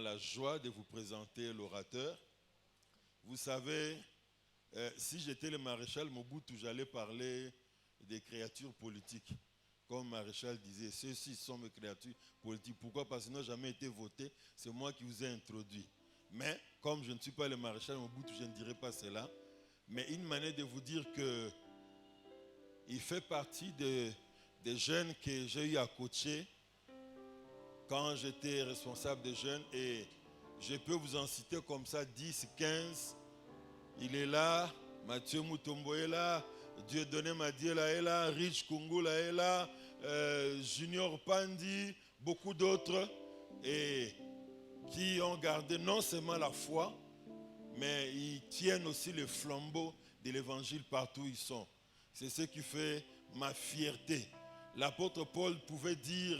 vraiment la joie de vous présenter l'orateur. Vous savez, si j'étais le maréchal Mobutu, j'allais parler des créatures politiques. Comme Maréchal disait, ceux-ci sont mes créatures politiques. Pourquoi? Parce qu'ils n'ont jamais été votés. C'est moi qui vous ai introduit. Mais comme je ne suis pas le maréchal Mobutu, je ne dirai pas cela. Mais une manière de vous dire que il fait partie des jeunes que j'ai eu à coacher quand j'étais responsable des jeunes. Et je peux vous en citer comme ça 10, 15. Il est là, Mathieu Mutombo est là, Dieudonné Madiela est là, Rich Kungula est là, Junior Pandi, beaucoup d'autres, et qui ont gardé non seulement la foi, mais ils tiennent aussi le flambeau de l'évangile partout où ils sont. C'est ce qui fait ma fierté. L'apôtre Paul pouvait dire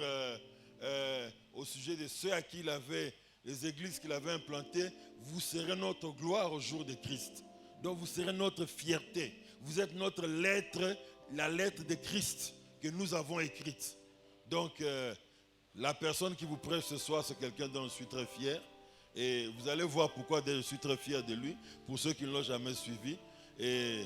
au sujet de ceux à qui il avait, les églises qu'il avait implantées, vous serez notre gloire au jour de Christ. Donc vous serez notre fierté. Vous êtes notre lettre, la lettre de Christ que nous avons écrite. Donc la personne qui vous prêche ce soir, c'est quelqu'un dont je suis très fier. Et vous allez voir pourquoi je suis très fier de lui, pour ceux qui ne l'ont jamais suivi. Et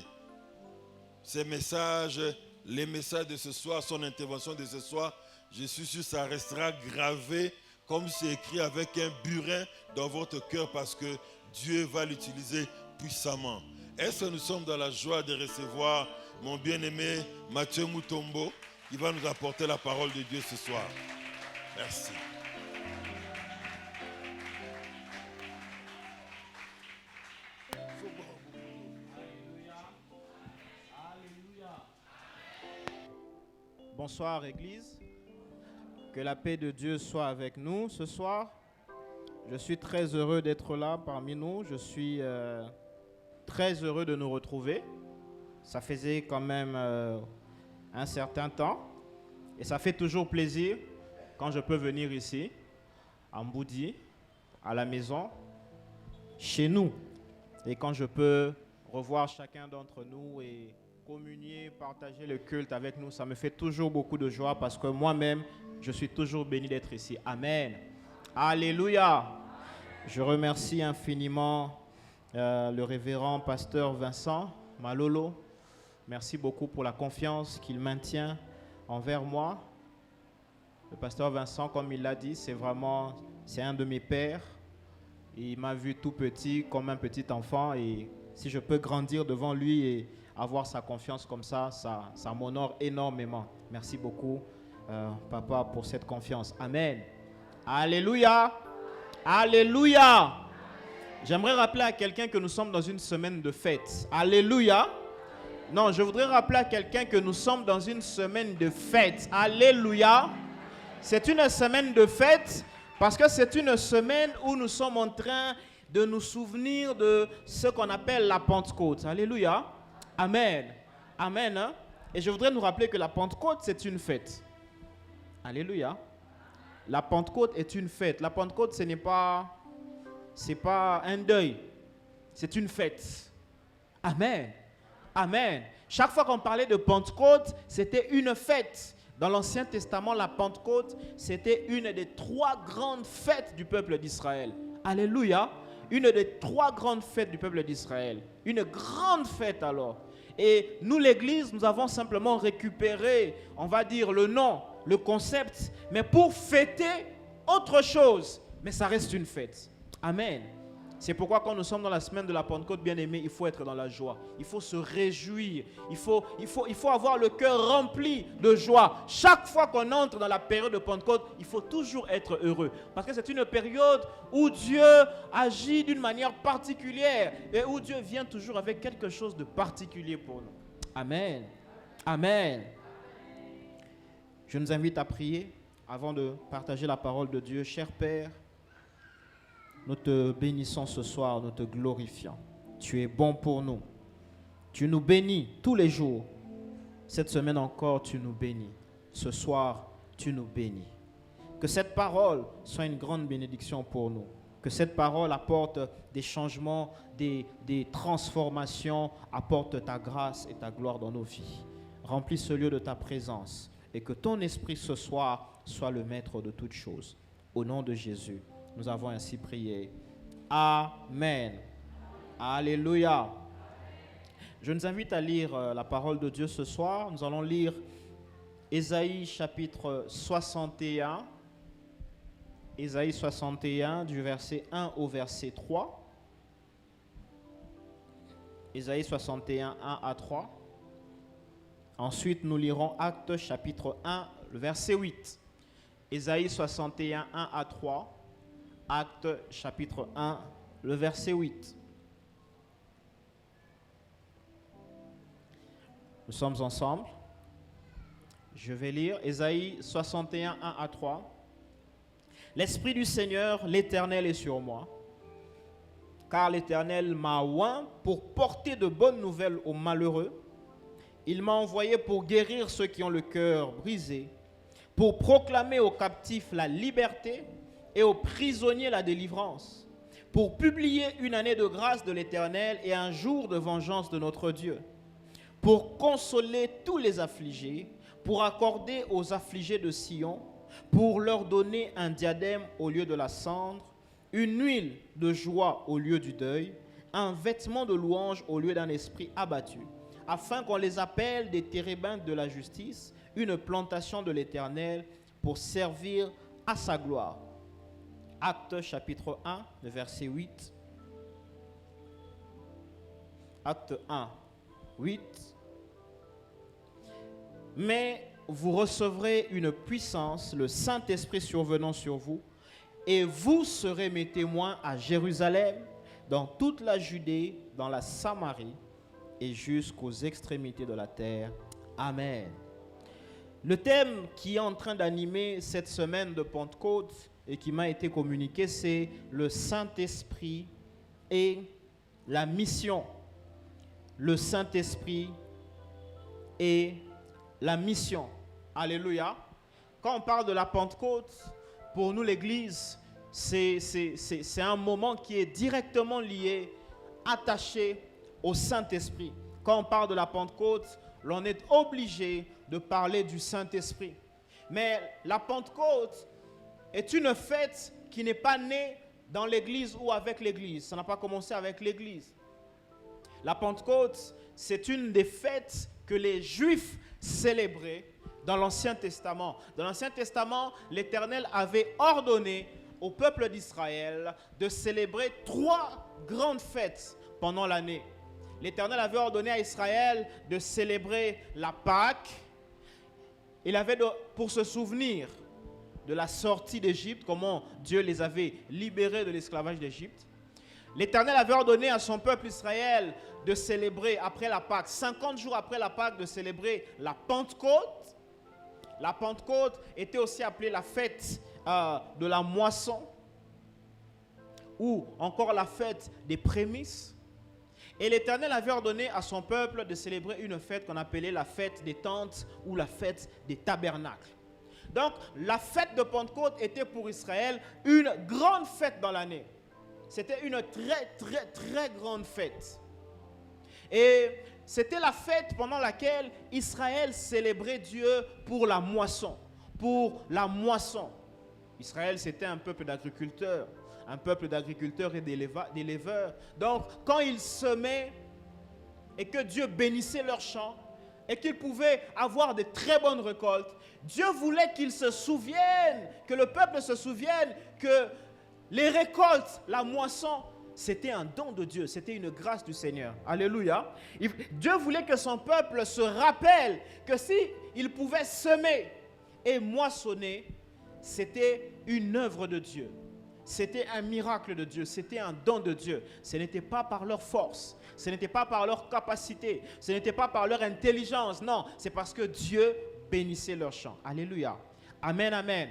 ces messages, les messages de ce soir, son intervention de ce soir, je suis sûr que ça restera gravé comme c'est écrit avec un burin dans votre cœur parce que Dieu va l'utiliser puissamment. Est-ce que nous sommes dans la joie de recevoir mon bien-aimé Mathieu Mutombo qui va nous apporter la parole de Dieu ce soir? Merci. Bonsoir Église, que la paix de Dieu soit avec nous ce soir. Je suis très heureux d'être là parmi nous, je suis très heureux de nous retrouver. Ça faisait quand même un certain temps et ça fait toujours plaisir quand je peux venir ici, à Mboudi, à la maison, chez nous. Et quand je peux revoir chacun d'entre nous et communier, partager le culte avec nous, ça me fait toujours beaucoup de joie parce que moi-même, je suis toujours béni d'être ici. Amen. Alléluia. Je remercie infiniment le révérend pasteur Vincent Malolo. Merci beaucoup pour la confiance qu'il maintient envers moi. Le pasteur Vincent, comme il l'a dit, c'est un de mes pères. Il m'a vu tout petit, comme un petit enfant. Et si je peux grandir devant lui et avoir sa confiance comme ça, ça m'honore énormément. Merci beaucoup, papa, pour cette confiance. Amen. Alléluia. Alléluia. J'aimerais rappeler à quelqu'un que nous sommes dans une semaine de fête. Alléluia. Non, je voudrais rappeler à quelqu'un que nous sommes dans une semaine de fête. Alléluia. C'est une semaine de fête parce que c'est une semaine où nous sommes en train de nous souvenir de ce qu'on appelle la Pentecôte. Alléluia. Amen. Amen. Hein? Et je voudrais nous rappeler que la Pentecôte, c'est une fête. Alléluia. La Pentecôte est une fête. La Pentecôte, ce n'est pas un deuil. C'est une fête. Amen. Amen. Chaque fois qu'on parlait de Pentecôte, c'était une fête. Dans l'Ancien Testament, la Pentecôte, c'était une des 3 grandes fêtes du peuple d'Israël. Alléluia. Une des 3 grandes fêtes du peuple d'Israël. Une grande fête alors. Et nous, l'Église, nous avons simplement récupéré, on va dire, le nom, le concept, mais pour fêter autre chose. Mais ça reste une fête. Amen. C'est pourquoi quand nous sommes dans la semaine de la Pentecôte, bien aimé, il faut être dans la joie. Il faut se réjouir. Il faut avoir le cœur rempli de joie. Chaque fois qu'on entre dans la période de Pentecôte, il faut toujours être heureux. Parce que c'est une période où Dieu agit d'une manière particulière et où Dieu vient toujours avec quelque chose de particulier pour nous. Amen. Amen. Je nous invite à prier avant de partager la parole de Dieu. Cher Père, nous te bénissons ce soir, nous te glorifions. Tu es bon pour nous. Tu nous bénis tous les jours. Cette semaine encore, tu nous bénis. Ce soir, tu nous bénis. Que cette parole soit une grande bénédiction pour nous. Que cette parole apporte des changements, des transformations, apporte ta grâce et ta gloire dans nos vies. Remplis ce lieu de ta présence et que ton esprit ce soir soit le maître de toutes choses. Au nom de Jésus. Nous avons ainsi prié. Amen. Alléluia. Je nous invite à lire la parole de Dieu ce soir. Nous allons lire Ésaïe chapitre 61. Ésaïe 61 du verset 1 au verset 3. Ésaïe 61, 1 à 3. Ensuite, nous lirons Actes chapitre 1, le verset 8. Ésaïe 61, 1 à 3. Actes chapitre 1, le verset 8. Nous sommes ensemble. Je vais lire Ésaïe 61, 1 à 3. L'Esprit du Seigneur, l'Éternel, est sur moi, car l'Éternel m'a oint pour porter de bonnes nouvelles aux malheureux. Il m'a envoyé pour guérir ceux qui ont le cœur brisé, pour proclamer aux captifs la liberté et aux prisonniers la délivrance, pour publier une année de grâce de l'Éternel et un jour de vengeance de notre Dieu, pour consoler tous les affligés, pour accorder aux affligés de Sion, pour leur donner un diadème au lieu de la cendre, une huile de joie au lieu du deuil, un vêtement de louange au lieu d'un esprit abattu, afin qu'on les appelle des térébintes de la justice, une plantation de l'Éternel pour servir à sa gloire. Actes chapitre 1, le verset 8. Acte 1, 8. Mais vous recevrez une puissance, le Saint-Esprit survenant sur vous, et vous serez mes témoins à Jérusalem, dans toute la Judée, dans la Samarie et jusqu'aux extrémités de la terre. Amen. Le thème qui est en train d'animer cette semaine de Pentecôte et qui m'a été communiqué, c'est le Saint-Esprit et la mission. Le Saint-Esprit et la mission. Alléluia. Quand on parle de la Pentecôte, pour nous l'Église, c'est un moment qui est directement lié, attaché au Saint-Esprit. Quand on parle de la Pentecôte, l'on est obligé de parler du Saint-Esprit. Mais la Pentecôte est une fête qui n'est pas née dans l'Église ou avec l'Église. Ça n'a pas commencé avec l'Église. La Pentecôte, c'est une des fêtes que les Juifs célébraient dans l'Ancien Testament. Dans l'Ancien Testament, l'Éternel avait ordonné au peuple d'Israël de célébrer 3 grandes fêtes pendant l'année. L'Éternel avait ordonné à Israël de célébrer la Pâque. Il avait pour se souvenir de la sortie d'Égypte, comment Dieu les avait libérés de l'esclavage d'Égypte. L'Éternel avait ordonné à son peuple Israël de célébrer après la Pâque, 50 jours après la Pâque, de célébrer la Pentecôte. La Pentecôte était aussi appelée la fête de la moisson, ou encore la fête des prémices. Et l'Éternel avait ordonné à son peuple de célébrer une fête qu'on appelait la fête des tentes ou la fête des tabernacles. Donc, la fête de Pentecôte était pour Israël une grande fête dans l'année. C'était une très grande fête. Et c'était la fête pendant laquelle Israël célébrait Dieu pour la moisson. Pour la moisson. Israël, c'était un peuple d'agriculteurs. Un peuple d'agriculteurs et d'éleveurs. Donc, quand ils semaient et que Dieu bénissait leurs champs et qu'ils pouvaient avoir de très bonnes récoltes, Dieu voulait qu'ils se souviennent, que le peuple se souvienne que les récoltes, la moisson, c'était un don de Dieu, c'était une grâce du Seigneur. Alléluia. Dieu voulait que son peuple se rappelle que s'il pouvait semer et moissonner, c'était une œuvre de Dieu. C'était un miracle de Dieu, c'était un don de Dieu. Ce n'était pas par leur force, ce n'était pas par leur capacité, ce n'était pas par leur intelligence. Non, c'est parce que Dieu bénissait leurs champs. Alléluia. Amen, amen.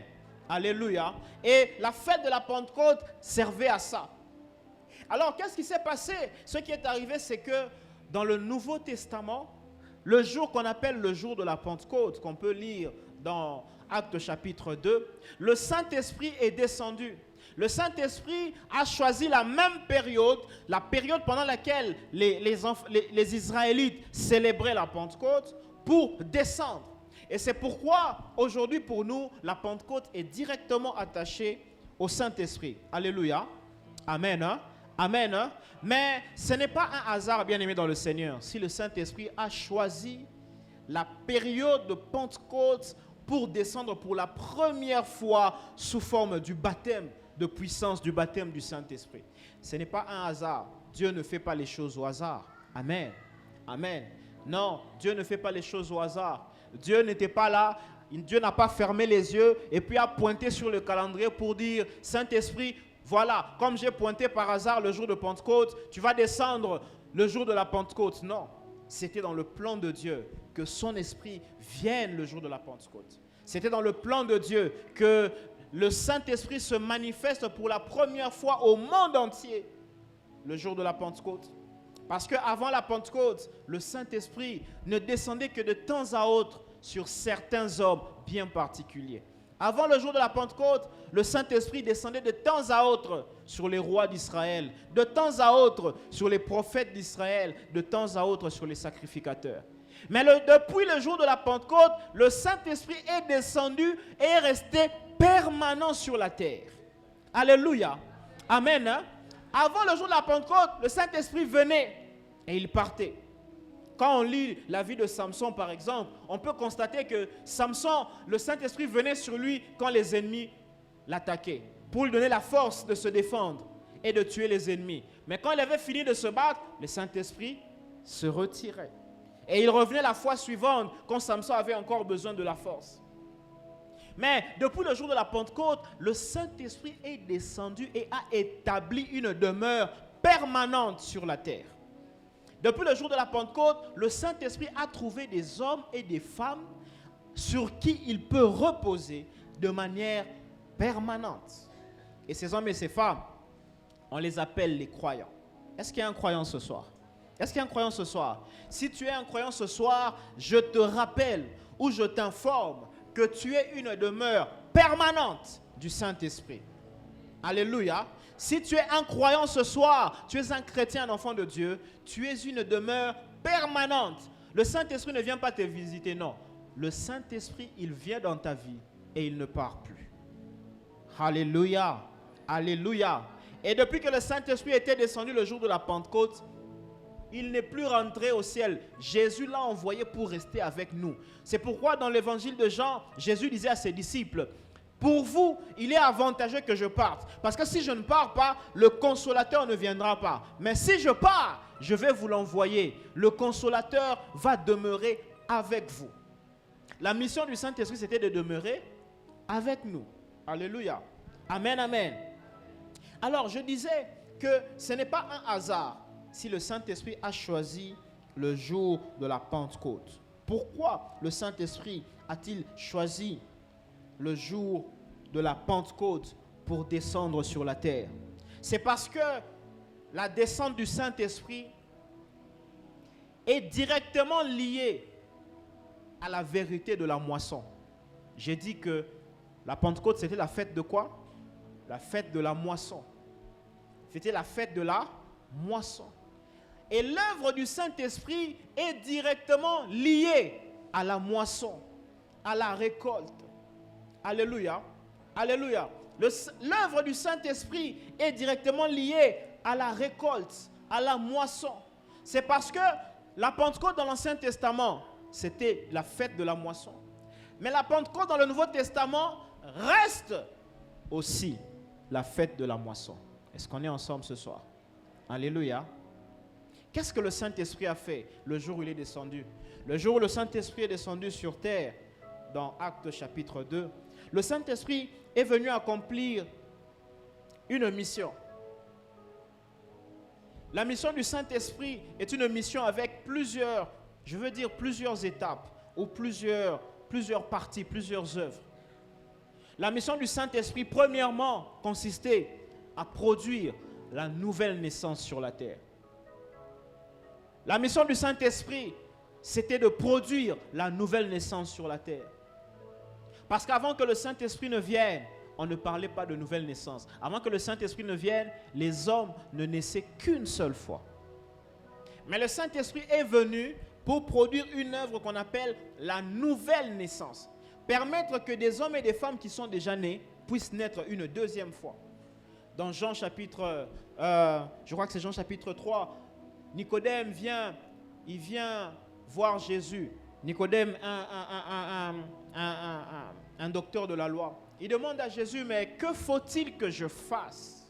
Alléluia. Et la fête de la Pentecôte servait à ça. Alors, qu'est-ce qui s'est passé? Ce qui est arrivé, c'est que dans le Nouveau Testament, le jour qu'on appelle le jour de la Pentecôte, qu'on peut lire dans Actes chapitre 2, le Saint-Esprit est descendu. Le Saint-Esprit a choisi la même période, la période pendant laquelle les Israélites célébraient la Pentecôte, pour descendre. Et c'est pourquoi aujourd'hui pour nous, la Pentecôte est directement attachée au Saint-Esprit. Alléluia. Amen. Hein? Amen. Hein? Mais ce n'est pas un hasard, bien-aimé dans le Seigneur, si le Saint-Esprit a choisi la période de Pentecôte pour descendre pour la première fois sous forme du baptême de puissance, du baptême du Saint-Esprit. Ce n'est pas un hasard. Dieu ne fait pas les choses au hasard. Amen. Amen. Non, Dieu ne fait pas les choses au hasard. Dieu n'était pas là. Dieu n'a pas fermé les yeux et puis a pointé sur le calendrier pour dire « Saint-Esprit, voilà, comme j'ai pointé par hasard le jour de Pentecôte, tu vas descendre le jour de la Pentecôte. » Non, c'était dans le plan de Dieu que son esprit vienne le jour de la Pentecôte. C'était dans le plan de Dieu que le Saint-Esprit se manifeste pour la première fois au monde entier le jour de la Pentecôte. Parce qu'avant la Pentecôte, le Saint-Esprit ne descendait que de temps à autre sur certains hommes bien particuliers. Avant le jour de la Pentecôte, le Saint-Esprit descendait de temps à autre sur les rois d'Israël, de temps à autre sur les prophètes d'Israël, de temps à autre sur les sacrificateurs. Mais depuis le jour de la Pentecôte, le Saint-Esprit est descendu et est resté permanent sur la terre. Alléluia. Amen. Hein? Avant le jour de la Pentecôte, le Saint-Esprit venait et il partait. Quand on lit la vie de Samson, par exemple, on peut constater que Samson, le Saint-Esprit venait sur lui quand les ennemis l'attaquaient, pour lui donner la force de se défendre et de tuer les ennemis. Mais quand il avait fini de se battre, le Saint-Esprit se retirait. Et il revenait la fois suivante, quand Samson avait encore besoin de la force. Mais depuis le jour de la Pentecôte, le Saint-Esprit est descendu et a établi une demeure permanente sur la terre. Depuis le jour de la Pentecôte, le Saint-Esprit a trouvé des hommes et des femmes sur qui il peut reposer de manière permanente. Et ces hommes et ces femmes, on les appelle les croyants. Est-ce qu'il y a un croyant ce soir? Est-ce qu'il y a un croyant ce soir? Si tu es un croyant ce soir, je te rappelle ou je t'informe que tu es une demeure permanente du Saint-Esprit. Alléluia. Si tu es un croyant ce soir, tu es un chrétien, un enfant de Dieu, tu es une demeure permanente. Le Saint-Esprit ne vient pas te visiter, non. Le Saint-Esprit, il vient dans ta vie et il ne part plus. Alléluia. Alléluia. Et depuis que le Saint-Esprit était descendu le jour de la Pentecôte, il n'est plus rentré au ciel. Jésus l'a envoyé pour rester avec nous. C'est pourquoi dans l'évangile de Jean, Jésus disait à ses disciples, pour vous, il est avantageux que je parte. Parce que si je ne pars pas, le consolateur ne viendra pas. Mais si je pars, je vais vous l'envoyer. Le consolateur va demeurer avec vous. La mission du Saint-Esprit, c'était de demeurer avec nous. Alléluia. Amen, amen. Alors, je disais que ce n'est pas un hasard si le Saint-Esprit a choisi le jour de la Pentecôte. Pourquoi le Saint-Esprit a-t-il choisi le jour de la Pentecôte pour descendre sur la terre? C'est parce que la descente du Saint-Esprit est directement liée à la vérité de la moisson. J'ai dit que la Pentecôte, c'était la fête de quoi? La fête de la moisson. C'était la fête de la moisson. Et l'œuvre du Saint-Esprit est directement liée à la moisson, à la récolte. Alléluia. Alléluia. L'œuvre du Saint-Esprit est directement liée à la récolte, à la moisson. C'est parce que la Pentecôte dans l'Ancien Testament, c'était la fête de la moisson. Mais la Pentecôte dans le Nouveau Testament reste aussi la fête de la moisson. Est-ce qu'on est ensemble ce soir? Alléluia. Qu'est-ce que le Saint-Esprit a fait le jour où il est descendu? Le jour où le Saint-Esprit est descendu sur terre, dans Actes chapitre 2, le Saint-Esprit est venu accomplir une mission. La mission du Saint-Esprit est une mission avec plusieurs étapes ou plusieurs parties, plusieurs œuvres. La mission du Saint-Esprit, premièrement, consistait à produire la nouvelle naissance sur la terre. La mission du Saint-Esprit, c'était de produire la nouvelle naissance sur la terre. Parce qu'avant que le Saint-Esprit ne vienne, on ne parlait pas de nouvelle naissance. Avant que le Saint-Esprit ne vienne, les hommes ne naissaient qu'une seule fois. Mais le Saint-Esprit est venu pour produire une œuvre qu'on appelle la nouvelle naissance. Permettre que des hommes et des femmes qui sont déjà nés puisse naître une deuxième fois. Dans Jean chapitre, je crois que c'est Jean chapitre 3, Nicodème vient voir Jésus. Nicodème, un docteur de la loi. Il demande à Jésus, mais que faut-il que je fasse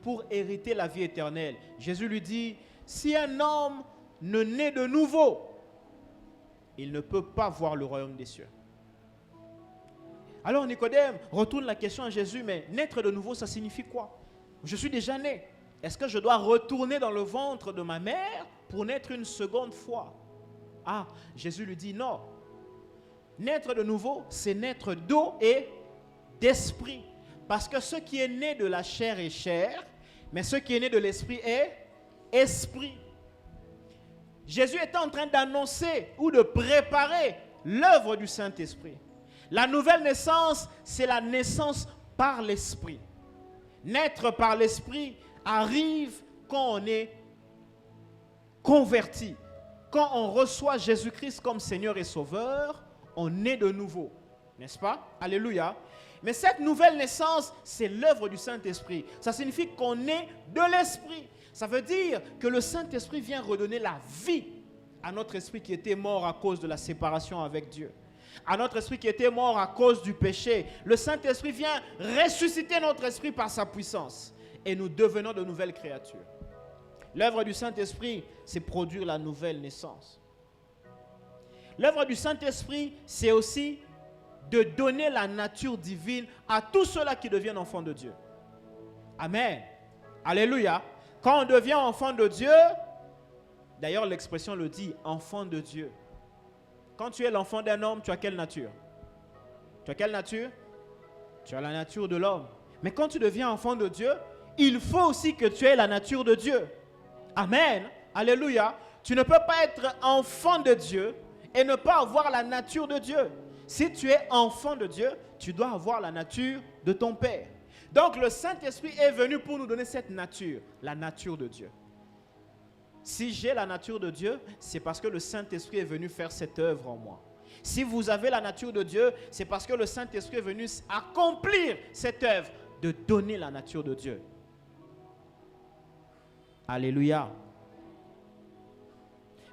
pour hériter la vie éternelle? Jésus lui dit, si un homme ne naît de nouveau, il ne peut pas voir le royaume des cieux. Alors Nicodème retourne la question à Jésus, mais naître de nouveau, ça signifie quoi? Je suis déjà né. Est-ce que je dois retourner dans le ventre de ma mère pour naître une seconde fois? Ah, Jésus lui dit non. Naître de nouveau, c'est naître d'eau et d'esprit. Parce que ce qui est né de la chair est chair, mais ce qui est né de l'esprit est esprit. Jésus est en train d'annoncer ou de préparer l'œuvre du Saint-Esprit. La nouvelle naissance, c'est la naissance par l'esprit. Naître par l'esprit arrive quand on est converti. Quand on reçoit Jésus-Christ comme Seigneur et Sauveur, on est de nouveau. N'est-ce pas? Alléluia. Mais cette nouvelle naissance, c'est l'œuvre du Saint-Esprit. Ça signifie qu'on est de l'Esprit. Ça veut dire que le Saint-Esprit vient redonner la vie à notre esprit qui était mort à cause de la séparation avec Dieu. À notre esprit qui était mort à cause du péché. Le Saint-Esprit vient ressusciter notre esprit par sa puissance. Et nous devenons de nouvelles créatures. L'œuvre du Saint-Esprit, c'est produire la nouvelle naissance. L'œuvre du Saint-Esprit, c'est aussi de donner la nature divine à tous ceux-là qui deviennent enfants de Dieu. Amen. Alléluia. Quand on devient enfant de Dieu, d'ailleurs l'expression le dit, enfant de Dieu. Quand tu es l'enfant d'un homme, tu as quelle nature? Tu as quelle nature? Tu as la nature de l'homme. Mais quand tu deviens enfant de Dieu, il faut aussi que tu aies la nature de Dieu. Amen. Alléluia. Tu ne peux pas être enfant de Dieu et ne pas avoir la nature de Dieu. Si tu es enfant de Dieu, tu dois avoir la nature de ton Père. Donc le Saint-Esprit est venu pour nous donner cette nature, la nature de Dieu. Si j'ai la nature de Dieu, c'est parce que le Saint-Esprit est venu faire cette œuvre en moi. Si vous avez la nature de Dieu, c'est parce que le Saint-Esprit est venu accomplir cette œuvre de donner la nature de Dieu. Alléluia.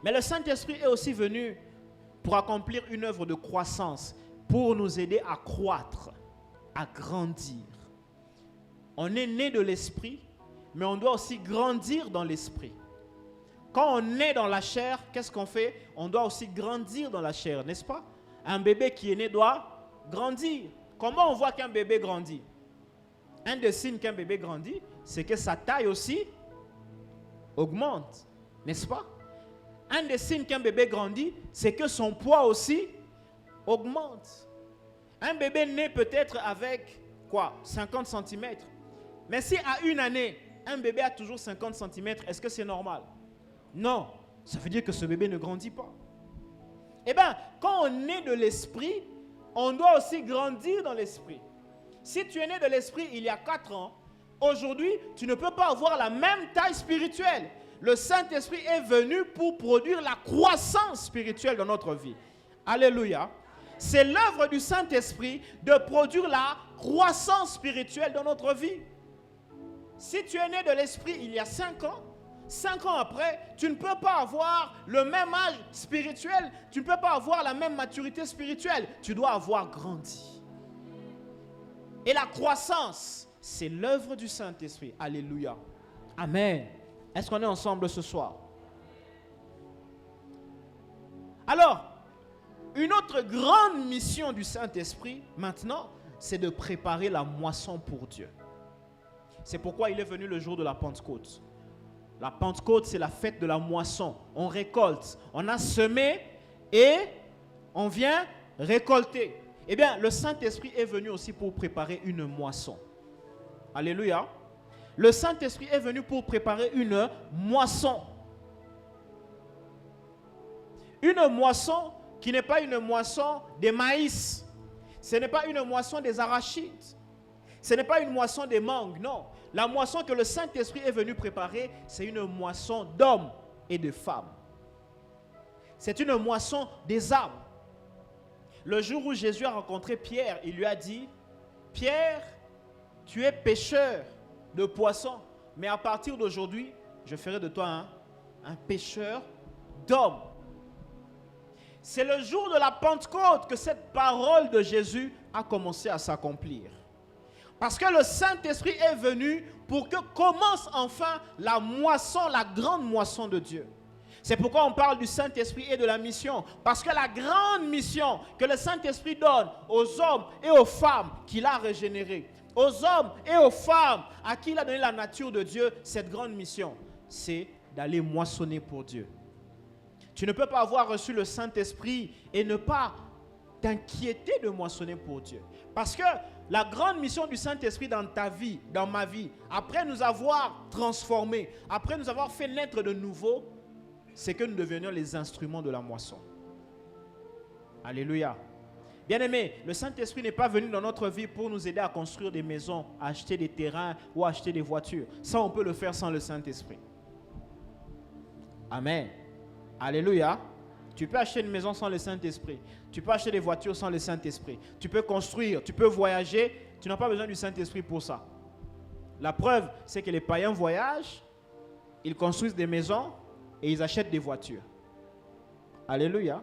Mais le Saint-Esprit est aussi venu pour accomplir une œuvre de croissance, pour nous aider à croître, à grandir. On est né de l'Esprit, mais on doit aussi grandir dans l'Esprit. Quand on est dans la chair, qu'est-ce qu'on fait? On doit aussi grandir dans la chair, n'est-ce pas? Un bébé qui est né doit grandir. Comment on voit qu'un bébé grandit? Un des signes qu'un bébé grandit, c'est que sa taille aussi augmente, n'est-ce pas? Un des signes qu'un bébé grandit, c'est que son poids aussi augmente. Un bébé naît peut-être avec quoi? 50 cm. Mais si à une année, un bébé a toujours 50 cm, est-ce que c'est normal? Non, ça veut dire que ce bébé ne grandit pas. Eh bien, quand on est de l'esprit, on doit aussi grandir dans l'esprit. Si tu es né de l'esprit il y a 4 ans, aujourd'hui, tu ne peux pas avoir la même taille spirituelle. Le Saint-Esprit est venu pour produire la croissance spirituelle dans notre vie. Alléluia. C'est l'œuvre du Saint-Esprit de produire la croissance spirituelle dans notre vie. Si tu es né de l'esprit il y a 5 ans, 5 ans après, tu ne peux pas avoir le même âge spirituel, tu ne peux pas avoir la même maturité spirituelle. Tu dois avoir grandi. Et la croissance, c'est l'œuvre du Saint-Esprit. Alléluia. Amen. Est-ce qu'on est ensemble ce soir? Alors, une autre grande mission du Saint-Esprit, maintenant, c'est de préparer la moisson pour Dieu. C'est pourquoi il est venu le jour de la Pentecôte. La Pentecôte, c'est la fête de la moisson. On récolte. On a semé et on vient récolter. Eh bien, le Saint-Esprit est venu aussi pour préparer une moisson. Alléluia. Le Saint-Esprit est venu pour préparer une moisson. Une moisson qui n'est pas une moisson des maïs. Ce n'est pas une moisson des arachides. Ce n'est pas une moisson des mangues, non. La moisson que le Saint-Esprit est venu préparer, c'est une moisson d'hommes et de femmes. C'est une moisson des âmes. Le jour où Jésus a rencontré Pierre, il lui a dit, Pierre, tu es pêcheur de poissons, mais à partir d'aujourd'hui, je ferai de toi un pêcheur d'hommes. C'est le jour de la Pentecôte que cette parole de Jésus a commencé à s'accomplir. Parce que le Saint-Esprit est venu pour que commence enfin la moisson, la grande moisson de Dieu. C'est pourquoi on parle du Saint-Esprit et de la mission. Parce que la grande mission que le Saint-Esprit donne aux hommes et aux femmes qu'il a régénérés, aux hommes et aux femmes à qui il a donné la nature de Dieu, cette grande mission, c'est d'aller moissonner pour Dieu. Tu ne peux pas avoir reçu le Saint-Esprit et ne pas t'inquiéter de moissonner pour Dieu. Parce que la grande mission du Saint-Esprit dans ta vie, dans ma vie, après nous avoir transformés, après nous avoir fait naître de nouveau, c'est que nous devenions les instruments de la moisson. Alléluia. Bien-aimés, le Saint-Esprit n'est pas venu dans notre vie pour nous aider à construire des maisons, à acheter des terrains ou à acheter des voitures. Ça, on peut le faire sans le Saint-Esprit. Amen. Alléluia. Tu peux acheter une maison sans le Saint-Esprit. Tu peux acheter des voitures sans le Saint-Esprit. Tu peux construire, tu peux voyager. Tu n'as pas besoin du Saint-Esprit pour ça. La preuve, c'est que les païens voyagent, ils construisent des maisons et ils achètent des voitures. Alléluia.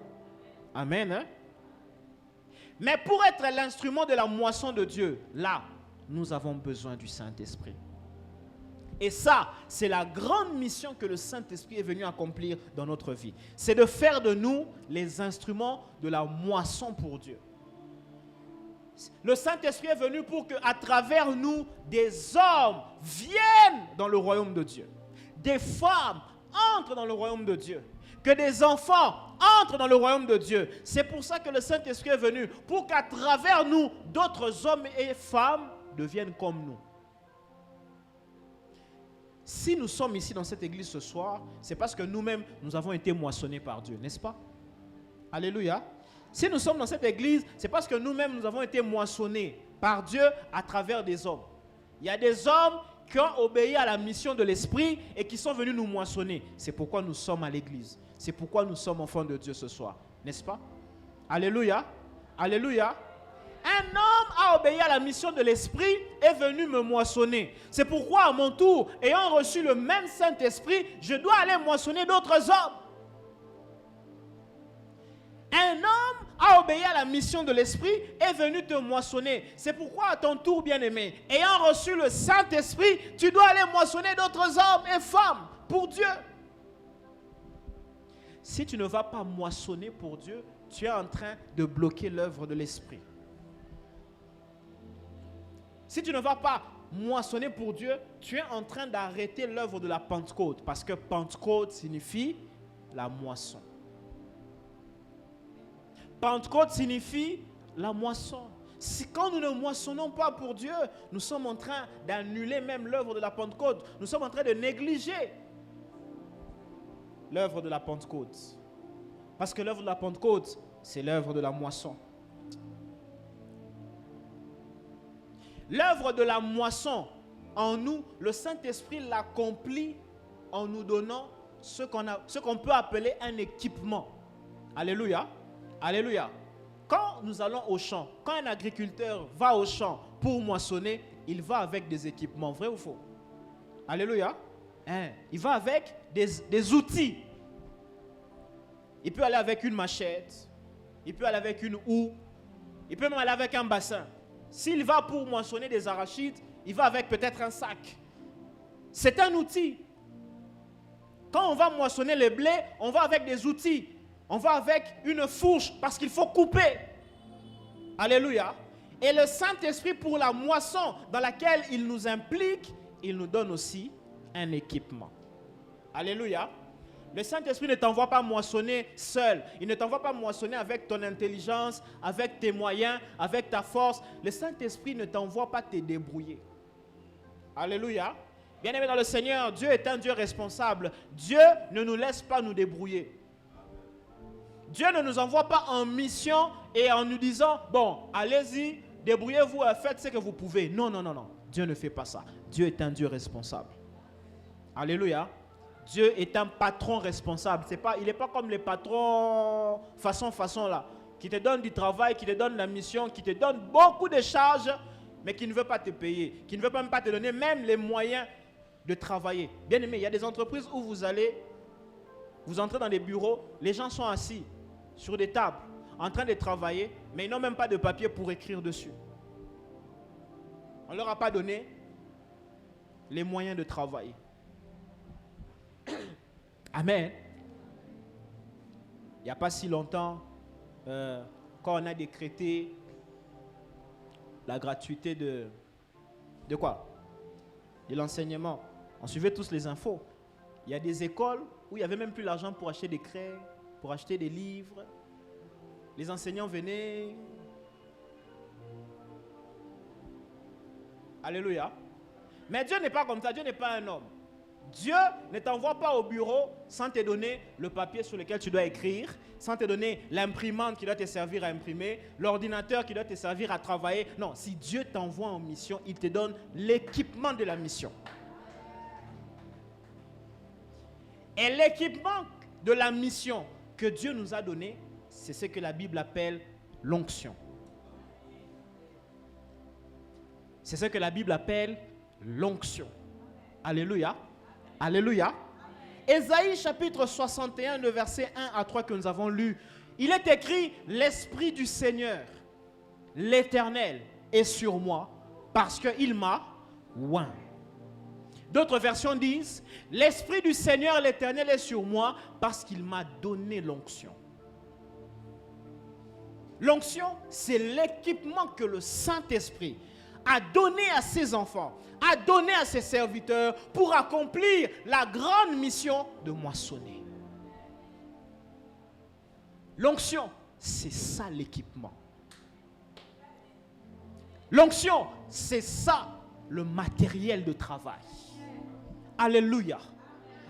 Amen. Hein? Mais pour être l'instrument de la moisson de Dieu, là, nous avons besoin du Saint-Esprit. Et ça, c'est la grande mission que le Saint-Esprit est venu accomplir dans notre vie. C'est de faire de nous les instruments de la moisson pour Dieu. Le Saint-Esprit est venu pour qu'à travers nous, des hommes viennent dans le royaume de Dieu. Des femmes entrent dans le royaume de Dieu. Que des enfants entrent dans le royaume de Dieu. C'est pour ça que le Saint-Esprit est venu, pour qu'à travers nous, d'autres hommes et femmes deviennent comme nous. Si nous sommes ici dans cette église ce soir, c'est parce que nous-mêmes, nous avons été moissonnés par Dieu, n'est-ce pas? Alléluia. Si nous sommes dans cette église, c'est parce que nous-mêmes, nous avons été moissonnés par Dieu à travers des hommes. Il y a des hommes qui ont obéi à la mission de l'Esprit et qui sont venus nous moissonner. C'est pourquoi nous sommes à l'église. C'est pourquoi nous sommes enfants de Dieu ce soir, n'est-ce pas? Alléluia. Alléluia. Un homme a obéi à la mission de l'Esprit et est venu me moissonner. C'est pourquoi à mon tour, ayant reçu le même Saint-Esprit, je dois aller moissonner d'autres hommes. Un homme a obéi à la mission de l'Esprit et est venu te moissonner. C'est pourquoi à ton tour, bien-aimé, ayant reçu le Saint-Esprit, tu dois aller moissonner d'autres hommes et femmes pour Dieu. Si tu ne vas pas moissonner pour Dieu, tu es en train de bloquer l'œuvre de l'Esprit. Si tu ne vas pas moissonner pour Dieu, tu es en train d'arrêter l'œuvre de la Pentecôte. Parce que Pentecôte signifie la moisson. Pentecôte signifie la moisson. Si quand nous ne moissonnons pas pour Dieu, nous sommes en train d'annuler même l'œuvre de la Pentecôte. Nous sommes en train de négliger l'œuvre de la Pentecôte. Parce que l'œuvre de la Pentecôte, c'est l'œuvre de la moisson. L'œuvre de la moisson en nous, le Saint-Esprit l'accomplit en nous donnant ce qu'on peut appeler un équipement. Alléluia. Alléluia. Quand nous allons au champ, quand un agriculteur va au champ pour moissonner, il va avec des équipements, vrai ou faux? Alléluia. Il va avec des outils. Il peut aller avec une machette, il peut aller avec une houe, il peut même aller avec un bassin. S'il va pour moissonner des arachides, il va avec peut-être un sac. C'est un outil. Quand on va moissonner le blé, on va avec des outils. On va avec une fourche parce qu'il faut couper. Alléluia. Et le Saint-Esprit pour la moisson dans laquelle il nous implique, il nous donne aussi un équipement. Alléluia. Le Saint-Esprit ne t'envoie pas moissonner seul. Il ne t'envoie pas moissonner avec ton intelligence, avec tes moyens, avec ta force. Le Saint-Esprit ne t'envoie pas te débrouiller. Alléluia. Bien-aimé dans le Seigneur, Dieu est un Dieu responsable. Dieu ne nous laisse pas nous débrouiller. Dieu ne nous envoie pas en mission et en nous disant, bon, allez-y, débrouillez-vous, faites ce que vous pouvez. Non, non, non, non. Dieu ne fait pas ça. Dieu est un Dieu responsable. Alléluia. Dieu est un patron responsable. Il n'est pas comme les patrons façon là, qui te donnent du travail, qui te donnent la mission, qui te donnent beaucoup de charges mais qui ne veut pas te payer, qui ne veut même pas te donner même les moyens de travailler. Bien aimé, il y a des entreprises où vous entrez dans des bureaux, les gens sont assis sur des tables, en train de travailler, mais ils n'ont même pas de papier pour écrire dessus. On ne leur a pas donné les moyens de travailler. Amen. Il n'y a pas si longtemps, quand on a décrété la gratuité de quoi? De l'enseignement. On suivait tous les infos. Il y a des écoles où il n'y avait même plus l'argent pour acheter des craies, pour acheter des livres. Les enseignants venaient. Alléluia. Mais Dieu n'est pas comme ça. Dieu n'est pas un homme. Dieu ne t'envoie pas au bureau sans te donner le papier sur lequel tu dois écrire, sans te donner l'imprimante qui doit te servir à imprimer, l'ordinateur qui doit te servir à travailler. Non, si Dieu t'envoie en mission, il te donne l'équipement de la mission. Et l'équipement de la mission que Dieu nous a donné, c'est ce que la Bible appelle l'onction. C'est ce que la Bible appelle l'onction. Alléluia. Alléluia. Ésaïe chapitre 61, le verset 1 à 3 que nous avons lu. Il est écrit, l'Esprit du Seigneur, l'Éternel, est sur moi parce qu'il m'a oint. D'autres versions disent, l'Esprit du Seigneur, l'Éternel, est sur moi parce qu'il m'a donné l'onction. L'onction, c'est l'équipement que le Saint-Esprit a donné à ses enfants, a donné à ses serviteurs pour accomplir la grande mission de moissonner. L'onction, c'est ça l'équipement. L'onction, c'est ça le matériel de travail. Alléluia.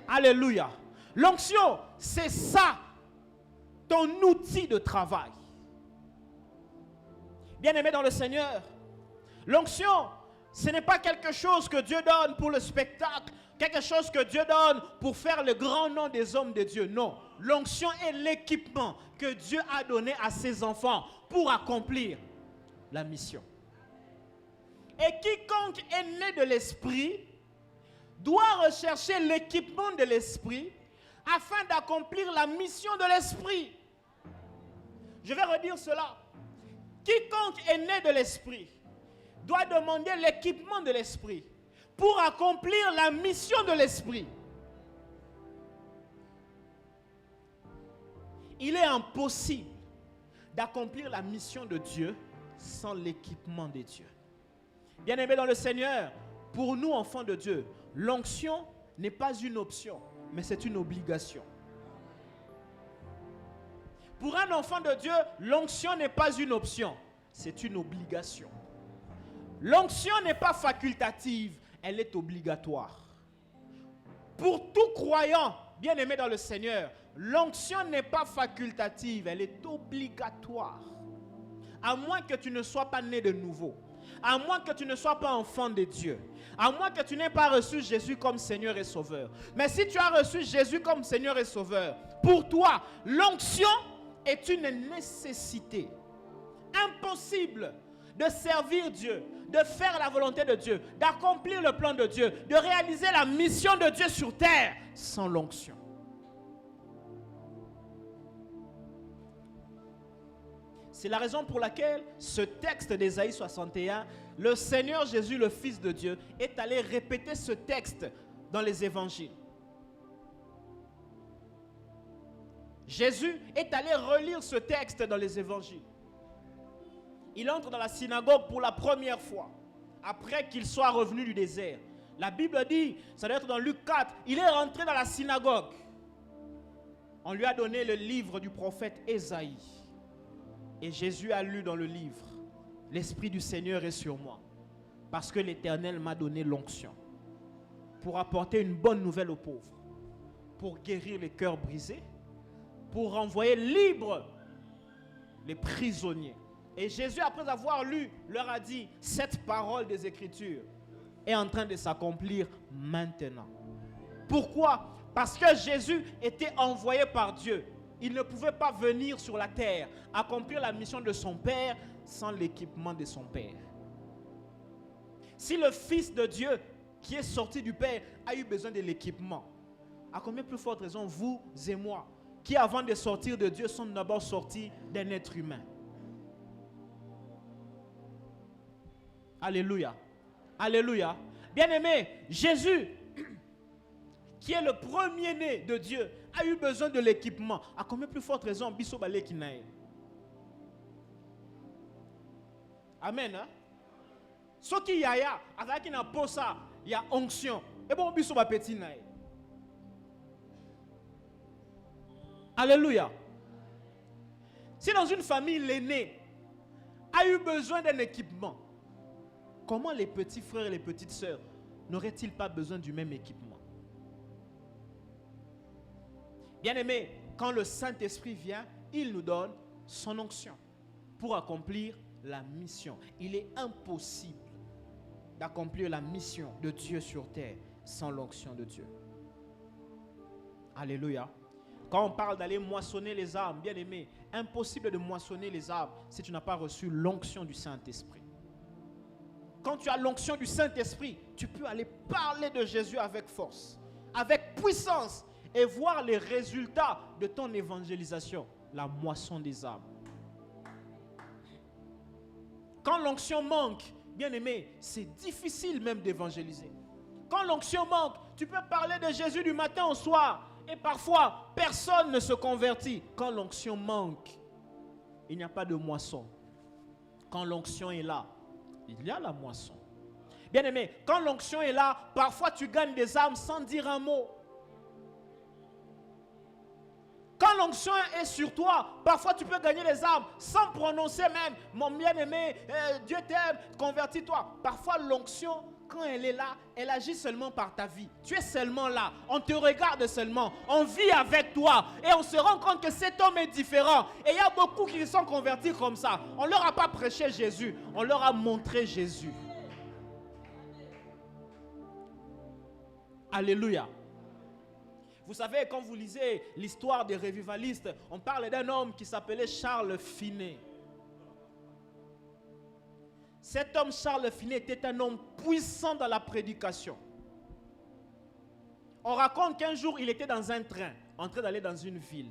Alléluia. L'onction, c'est ça ton outil de travail. Bien-aimé dans le Seigneur, l'onction, ce n'est pas quelque chose que Dieu donne pour le spectacle, quelque chose que Dieu donne pour faire le grand nom des hommes de Dieu. Non, l'onction est l'équipement que Dieu a donné à ses enfants pour accomplir la mission. Et quiconque est né de l'Esprit doit rechercher l'équipement de l'Esprit afin d'accomplir la mission de l'Esprit. Je vais redire cela. Quiconque est né de l'Esprit doit demander l'équipement de l'Esprit pour accomplir la mission de l'Esprit. Il est impossible d'accomplir la mission de Dieu sans l'équipement de Dieu. Bien-aimés dans le Seigneur, pour nous enfants de Dieu, l'onction n'est pas une option, mais c'est une obligation. Pour un enfant de Dieu, l'onction n'est pas une option, c'est une obligation. L'onction n'est pas facultative, elle est obligatoire. Pour tout croyant, bien-aimé dans le Seigneur, l'onction n'est pas facultative, elle est obligatoire. À moins que tu ne sois pas né de nouveau, à moins que tu ne sois pas enfant de Dieu, à moins que tu n'aies pas reçu Jésus comme Seigneur et Sauveur. Mais si tu as reçu Jésus comme Seigneur et Sauveur, pour toi, l'onction est une nécessité. Impossible de servir Dieu, de faire la volonté de Dieu, d'accomplir le plan de Dieu, de réaliser la mission de Dieu sur terre sans l'onction. C'est la raison pour laquelle ce texte d'Ésaïe 61, le Seigneur Jésus, le Fils de Dieu, est allé répéter ce texte dans les évangiles. Jésus est allé relire ce texte dans les évangiles. Il entre dans la synagogue pour la première fois, après qu'il soit revenu du désert. La Bible dit, ça doit être dans Luc 4, il est rentré dans la synagogue. On lui a donné le livre du prophète Ésaïe. Et Jésus a lu dans le livre, l'Esprit du Seigneur est sur moi, parce que l'Éternel m'a donné l'onction, pour apporter une bonne nouvelle aux pauvres, pour guérir les cœurs brisés, pour renvoyer libres les prisonniers. Et Jésus, après avoir lu, leur a dit, cette parole des Écritures est en train de s'accomplir maintenant. Pourquoi? Parce que Jésus était envoyé par Dieu. Il ne pouvait pas venir sur la terre, accomplir la mission de son Père sans l'équipement de son Père. Si le Fils de Dieu qui est sorti du Père a eu besoin de l'équipement, à combien plus forte raison vous et moi, qui avant de sortir de Dieu sommes d'abord sortis d'un être humain. Alléluia. Alléluia. Bien-aimé, Jésus, qui est le premier-né de Dieu, a eu besoin de l'équipement. À combien plus forte raison biso balé kinae. Amen. Hein? Ce qui y a, avec une posa, il y a onction. Et bon, biso ba petit nae. Alléluia. Si dans une famille, l'aîné a eu besoin d'un équipement, comment les petits frères et les petites sœurs n'auraient-ils pas besoin du même équipement? Bien-aimé, quand le Saint-Esprit vient, il nous donne son onction pour accomplir la mission. Il est impossible d'accomplir la mission de Dieu sur terre sans l'onction de Dieu. Alléluia. Quand on parle d'aller moissonner les arbres, bien-aimé, impossible de moissonner les arbres si tu n'as pas reçu l'onction du Saint-Esprit. Quand tu as l'onction du Saint-Esprit, tu peux aller parler de Jésus avec force, avec puissance et voir les résultats de ton évangélisation, la moisson des arbres. Quand l'onction manque, bien-aimé, c'est difficile même d'évangéliser. Quand l'onction manque, tu peux parler de Jésus du matin au soir et parfois personne ne se convertit. Quand l'onction manque, il n'y a pas de moisson. Quand l'onction est là, il y a la moisson. Bien-aimé, quand l'onction est là, parfois tu gagnes des âmes sans dire un mot. Quand l'onction est sur toi, parfois tu peux gagner des âmes sans prononcer même « Mon bien-aimé, Dieu t'aime, convertis-toi ». Parfois l'onction, quand elle est là, elle agit seulement par ta vie. Tu es seulement là, on te regarde seulement, on vit avec toi et on se rend compte que cet homme est différent. Et il y a beaucoup qui sont convertis comme ça. On ne leur a pas prêché Jésus, on leur a montré Jésus. Alléluia. Vous savez, quand vous lisez l'histoire des revivalistes, on parle d'un homme qui s'appelait Charles Finet. Cet homme, Charles Finet, était un homme puissant dans la prédication. On raconte qu'un jour, il était dans un train, en train d'aller dans une ville.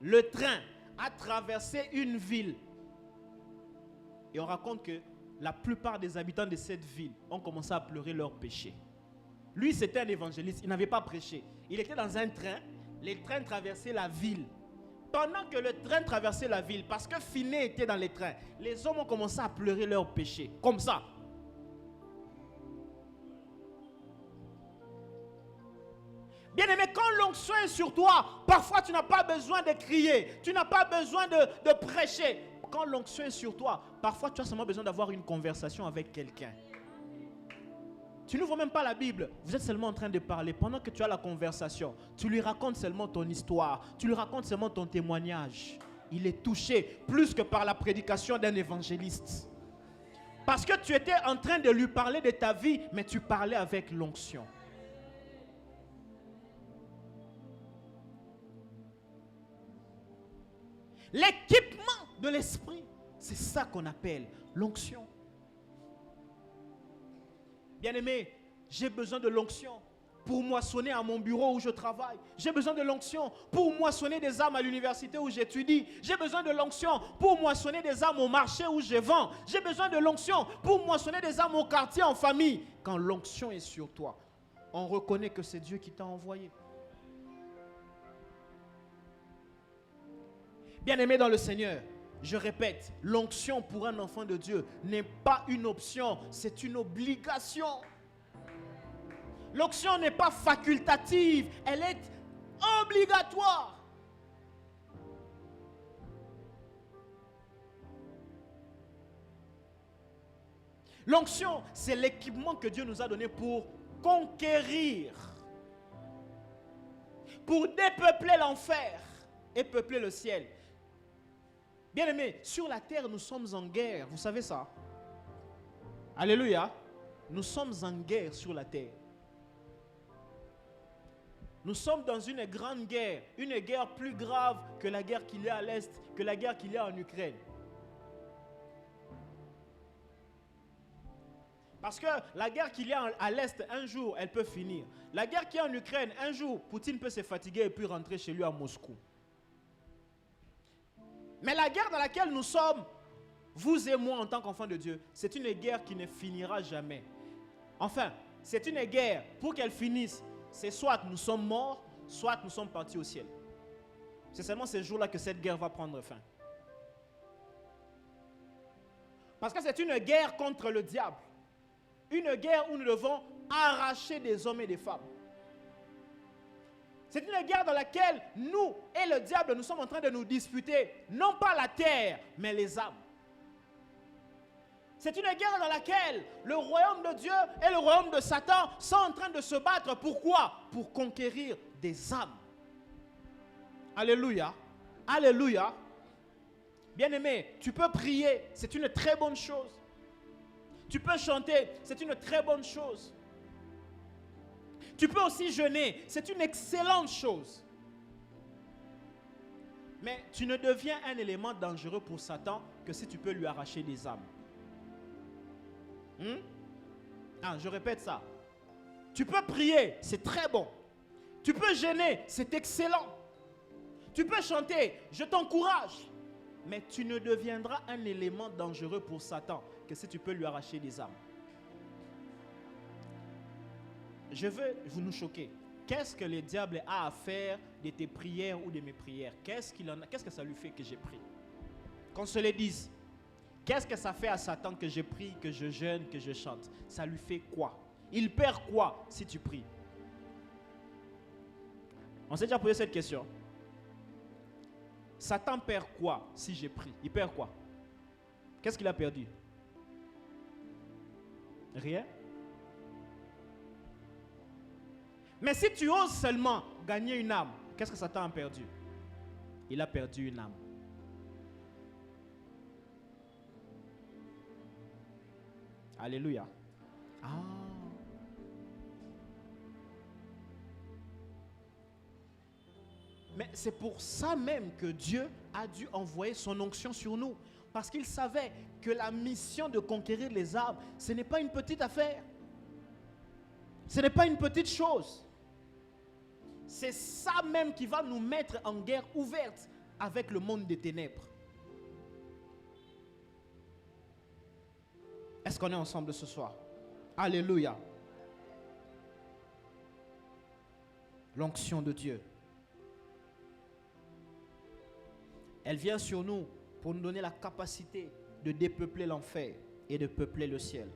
Le train a traversé une ville. Et on raconte que la plupart des habitants de cette ville ont commencé à pleurer leurs péchés. Lui, c'était un évangéliste, il n'avait pas prêché. Il était dans un train, les trains traversaient la ville. Pendant que le train traversait la ville, parce que Finet était dans les trains, les hommes ont commencé à pleurer leurs péchés, comme ça. Bien-aimé, quand l'onction est sur toi, parfois tu n'as pas besoin de crier, tu n'as pas besoin de prêcher. Quand l'onction est sur toi, parfois tu as seulement besoin d'avoir une conversation avec quelqu'un. Tu n'ouvres même pas la Bible, vous êtes seulement en train de parler. Pendant que tu as la conversation, tu lui racontes seulement ton histoire, tu lui racontes seulement ton témoignage. Il est touché plus que par la prédication d'un évangéliste. Parce que tu étais en train de lui parler de ta vie, mais tu parlais avec l'onction. L'équipement de l'esprit, c'est ça qu'on appelle l'onction. Bien-aimé, j'ai besoin de l'onction pour moissonner à mon bureau où je travaille. J'ai besoin de l'onction pour moissonner des âmes à l'université où j'étudie. J'ai besoin de l'onction pour moissonner des âmes au marché où je vends. J'ai besoin de l'onction pour moissonner des âmes au quartier, en famille. Quand l'onction est sur toi, on reconnaît que c'est Dieu qui t'a envoyé. Bien-aimé dans le Seigneur, je répète, l'onction pour un enfant de Dieu n'est pas une option, c'est une obligation. L'onction n'est pas facultative, elle est obligatoire. L'onction, c'est l'équipement que Dieu nous a donné pour conquérir, pour dépeupler l'enfer et peupler le ciel. Bien-aimés, sur la terre, nous sommes en guerre. Vous savez ça? Alléluia. Nous sommes en guerre sur la terre. Nous sommes dans une grande guerre. Une guerre plus grave que la guerre qu'il y a à l'Est, que la guerre qu'il y a en Ukraine. Parce que la guerre qu'il y a à l'Est, un jour, elle peut finir. La guerre qu'il y a en Ukraine, un jour, Poutine peut se fatiguer et puis rentrer chez lui à Moscou. Mais la guerre dans laquelle nous sommes, vous et moi en tant qu'enfants de Dieu, c'est une guerre qui ne finira jamais. Enfin, c'est une guerre, pour qu'elle finisse, c'est soit nous sommes morts, soit nous sommes partis au ciel. C'est seulement ce jour-là que cette guerre va prendre fin. Parce que c'est une guerre contre le diable. Une guerre où nous devons arracher des hommes et des femmes. C'est une guerre dans laquelle nous et le diable, nous sommes en train de nous disputer, non pas la terre, mais les âmes. C'est une guerre dans laquelle le royaume de Dieu et le royaume de Satan sont en train de se battre. Pourquoi? Pour conquérir des âmes. Alléluia. Alléluia. Bien-aimé, tu peux prier, c'est une très bonne chose. Tu peux chanter, c'est une très bonne chose. Tu peux aussi jeûner, c'est une excellente chose. Mais tu ne deviens un élément dangereux pour Satan que si tu peux lui arracher des âmes. Je répète ça. Tu peux prier, c'est très bon. Tu peux jeûner, c'est excellent. Tu peux chanter, je t'encourage. Mais tu ne deviendras un élément dangereux pour Satan que si tu peux lui arracher des âmes. Je veux vous nous choquer. Qu'est-ce que le diable a à faire de tes prières ou de mes prières? Qu'est-ce que ça lui fait que j'ai prié? Qu'on se le dise. Qu'est-ce que ça fait à Satan que je prie, que je jeûne, que je chante? Ça lui fait quoi? Il perd quoi si tu pries? On s'est déjà posé cette question. Satan perd quoi si je prie? Il perd quoi? Qu'est-ce qu'il a perdu? Rien. Mais si tu oses seulement gagner une âme, qu'est-ce que Satan a perdu? Il a perdu une âme. Alléluia. Mais c'est pour ça même que Dieu a dû envoyer son onction sur nous. Parce qu'il savait que la mission de conquérir les âmes, ce n'est pas une petite affaire. Ce n'est pas une petite chose. C'est ça même qui va nous mettre en guerre ouverte avec le monde des ténèbres. Est-ce qu'on est ensemble ce soir? Alléluia. L'onction de Dieu. Elle vient sur nous pour nous donner la capacité de dépeupler l'enfer et de peupler le ciel.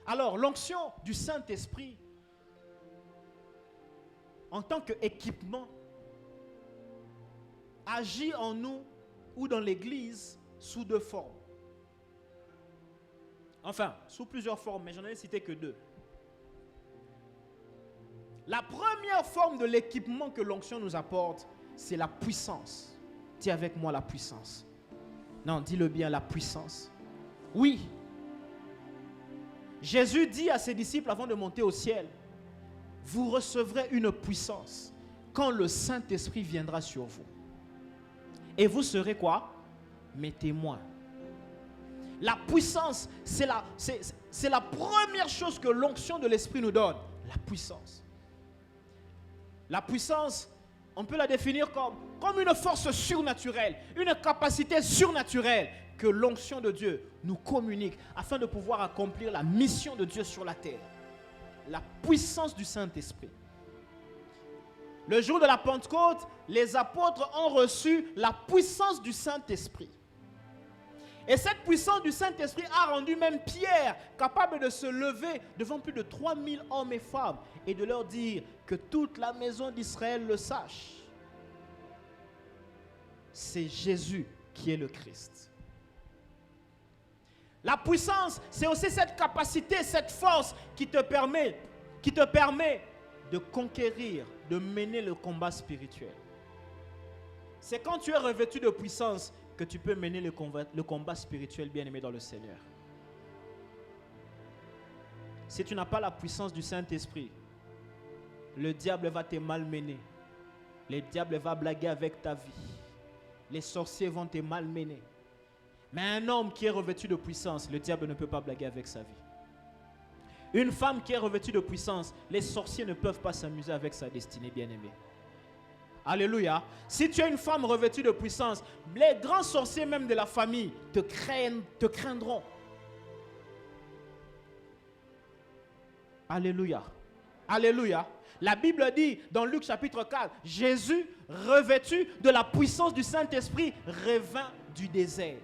Alors, l'onction du Saint-Esprit, en tant qu'équipement, agit en nous ou dans l'Église sous deux formes. Enfin, sous plusieurs formes, mais j'en ai cité que deux. La première forme de l'équipement que l'onction nous apporte, c'est la puissance. Dis avec moi la puissance. Non, dis-le bien, la puissance. Oui. Jésus dit à ses disciples avant de monter au ciel, vous recevrez une puissance quand le Saint-Esprit viendra sur vous. Et vous serez quoi? Mes témoins. La puissance, c'est la première chose que l'onction de l'Esprit nous donne. La puissance. La puissance, on peut la définir comme une force surnaturelle, une capacité surnaturelle que l'onction de Dieu nous communique afin de pouvoir accomplir la mission de Dieu sur la terre. La puissance du Saint-Esprit. Le jour de la Pentecôte, les apôtres ont reçu la puissance du Saint-Esprit. Et cette puissance du Saint-Esprit a rendu même Pierre capable de se lever devant plus de 3000 hommes et femmes et de leur dire que toute la maison d'Israël le sache. C'est Jésus qui est le Christ. La puissance, c'est aussi cette capacité, cette force qui te permet de conquérir, de mener le combat spirituel. C'est quand tu es revêtu de puissance que tu peux mener le combat spirituel bien-aimé dans le Seigneur. Si tu n'as pas la puissance du Saint-Esprit, le diable va te malmener. Le diable va blaguer avec ta vie. Les sorciers vont te malmener. Mais un homme qui est revêtu de puissance, le diable ne peut pas blaguer avec sa vie. Une femme qui est revêtue de puissance, les sorciers ne peuvent pas s'amuser avec sa destinée, bien-aimée. Alléluia. Si tu es une femme revêtue de puissance, les grands sorciers même de la famille te craindront. Alléluia. Alléluia. La Bible dit dans Luc chapitre 4, Jésus, revêtu de la puissance du Saint-Esprit, revint du désert.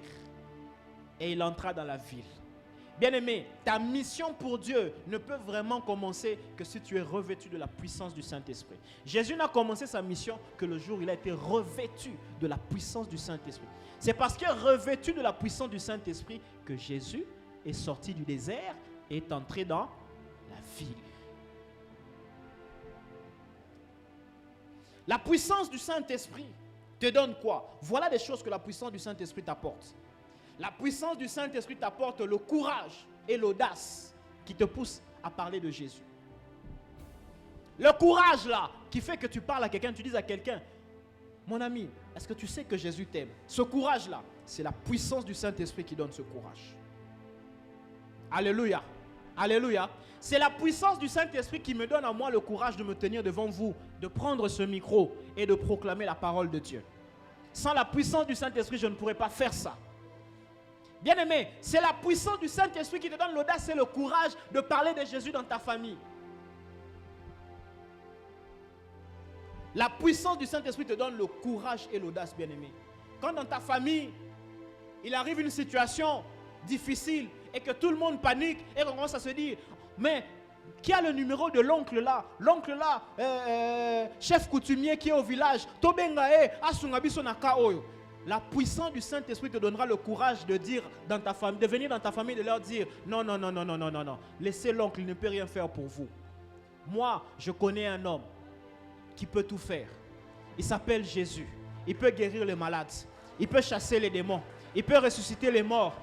Et il entra dans la ville. Bien-aimé, ta mission pour Dieu ne peut vraiment commencer que si tu es revêtu de la puissance du Saint-Esprit. Jésus n'a commencé sa mission que le jour où il a été revêtu de la puissance du Saint-Esprit. C'est parce qu'il est revêtu de la puissance du Saint-Esprit que Jésus est sorti du désert et est entré dans la ville. La puissance du Saint-Esprit te donne quoi? Voilà des choses que la puissance du Saint-Esprit t'apporte. La puissance du Saint-Esprit t'apporte le courage et l'audace qui te poussent à parler de Jésus. Le courage là, qui fait que tu parles à quelqu'un, tu dis à quelqu'un, mon ami, est-ce que tu sais que Jésus t'aime? Ce courage là, c'est la puissance du Saint-Esprit qui donne ce courage. Alléluia. Alléluia. C'est la puissance du Saint-Esprit qui me donne à moi le courage de me tenir devant vous, de prendre ce micro et de proclamer la parole de Dieu. Sans la puissance du Saint-Esprit, je ne pourrais pas faire ça. Bien-aimé, c'est la puissance du Saint-Esprit qui te donne l'audace et le courage de parler de Jésus dans ta famille. La puissance du Saint-Esprit te donne le courage et l'audace, bien-aimé. Quand dans ta famille, il arrive une situation difficile et que tout le monde panique et qu'on commence à se dire, mais qui a le numéro de l'oncle là? L'oncle là, chef coutumier qui est au village. La puissance du Saint-Esprit te donnera le courage de dire dans ta famille, de venir dans ta famille, de leur dire non, non, non, non, non, non, non, non. Laissez l'oncle, il ne peut rien faire pour vous. Moi, je connais un homme qui peut tout faire. Il s'appelle Jésus. Il peut guérir les malades. Il peut chasser les démons. Il peut ressusciter les morts.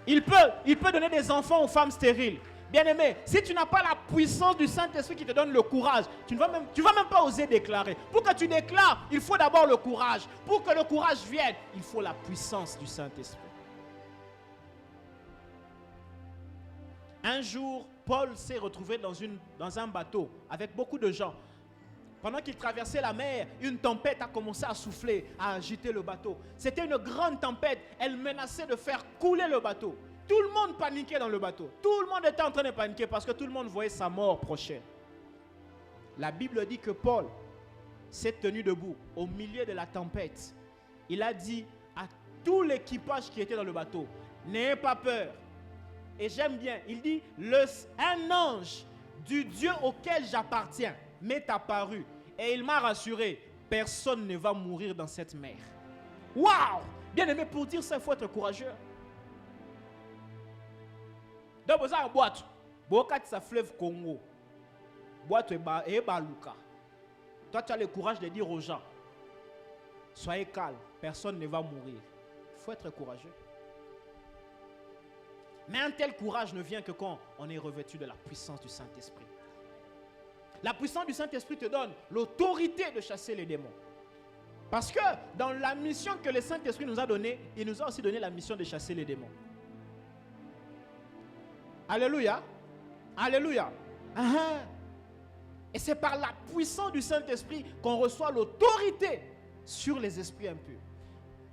Il peut donner des enfants aux femmes stériles. Bien-aimé, si tu n'as pas la puissance du Saint-Esprit qui te donne le courage, tu ne vas même pas oser déclarer. Pour que tu déclares, il faut d'abord le courage. Pour que le courage vienne, il faut la puissance du Saint-Esprit. Un jour, Paul s'est retrouvé dans un bateau avec beaucoup de gens. Pendant qu'il traversait la mer, une tempête a commencé à souffler, à agiter le bateau. C'était une grande tempête. Elle menaçait de faire couler le bateau. Tout le monde paniquait dans le bateau. Tout le monde était en train de paniquer parce que tout le monde voyait sa mort prochaine. La Bible dit que Paul s'est tenu debout au milieu de la tempête. Il a dit à tout l'équipage qui était dans le bateau, n'ayez pas peur. Et j'aime bien, il dit, un ange du Dieu auquel j'appartiens m'est apparu et il m'a rassuré, personne ne va mourir dans cette mer. Waouh! Bien aimé, pour dire ça, il faut être courageux. Donc, vous avez un boîte. Boîte, ça fleuve Congo. Boîte et Baluka. Toi, tu as le courage de dire aux gens, soyez calme, personne ne va mourir. Il faut être courageux. Mais un tel courage ne vient que quand on est revêtu de la puissance du Saint-Esprit. La puissance du Saint-Esprit te donne l'autorité de chasser les démons. Parce que dans la mission que le Saint-Esprit nous a donnée, il nous a aussi donné la mission de chasser les démons. Alléluia. Alléluia. Et c'est par la puissance du Saint-Esprit qu'on reçoit l'autorité sur les esprits impurs.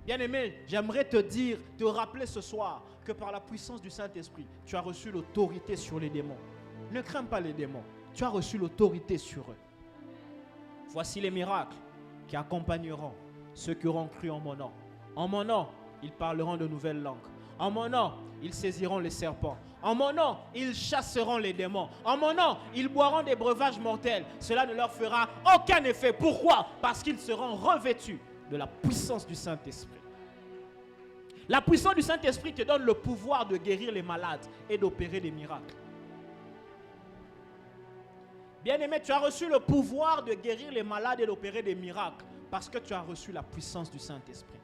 Bien-aimé, j'aimerais te rappeler ce soir que par la puissance du Saint-Esprit, tu as reçu l'autorité sur les démons. Ne crains pas les démons. Tu as reçu l'autorité sur eux. Voici les miracles qui accompagneront ceux qui auront cru en mon nom. En mon nom, ils parleront de nouvelles langues. En mon nom, ils saisiront les serpents. En mon nom, ils chasseront les démons. En mon nom, ils boiront des breuvages mortels. Cela ne leur fera aucun effet. Pourquoi? Parce qu'ils seront revêtus de la puissance du Saint-Esprit. La puissance du Saint-Esprit te donne le pouvoir de guérir les malades et d'opérer des miracles. Bien-aimé, tu as reçu le pouvoir de guérir les malades et d'opérer des miracles parce que tu as reçu la puissance du Saint-Esprit.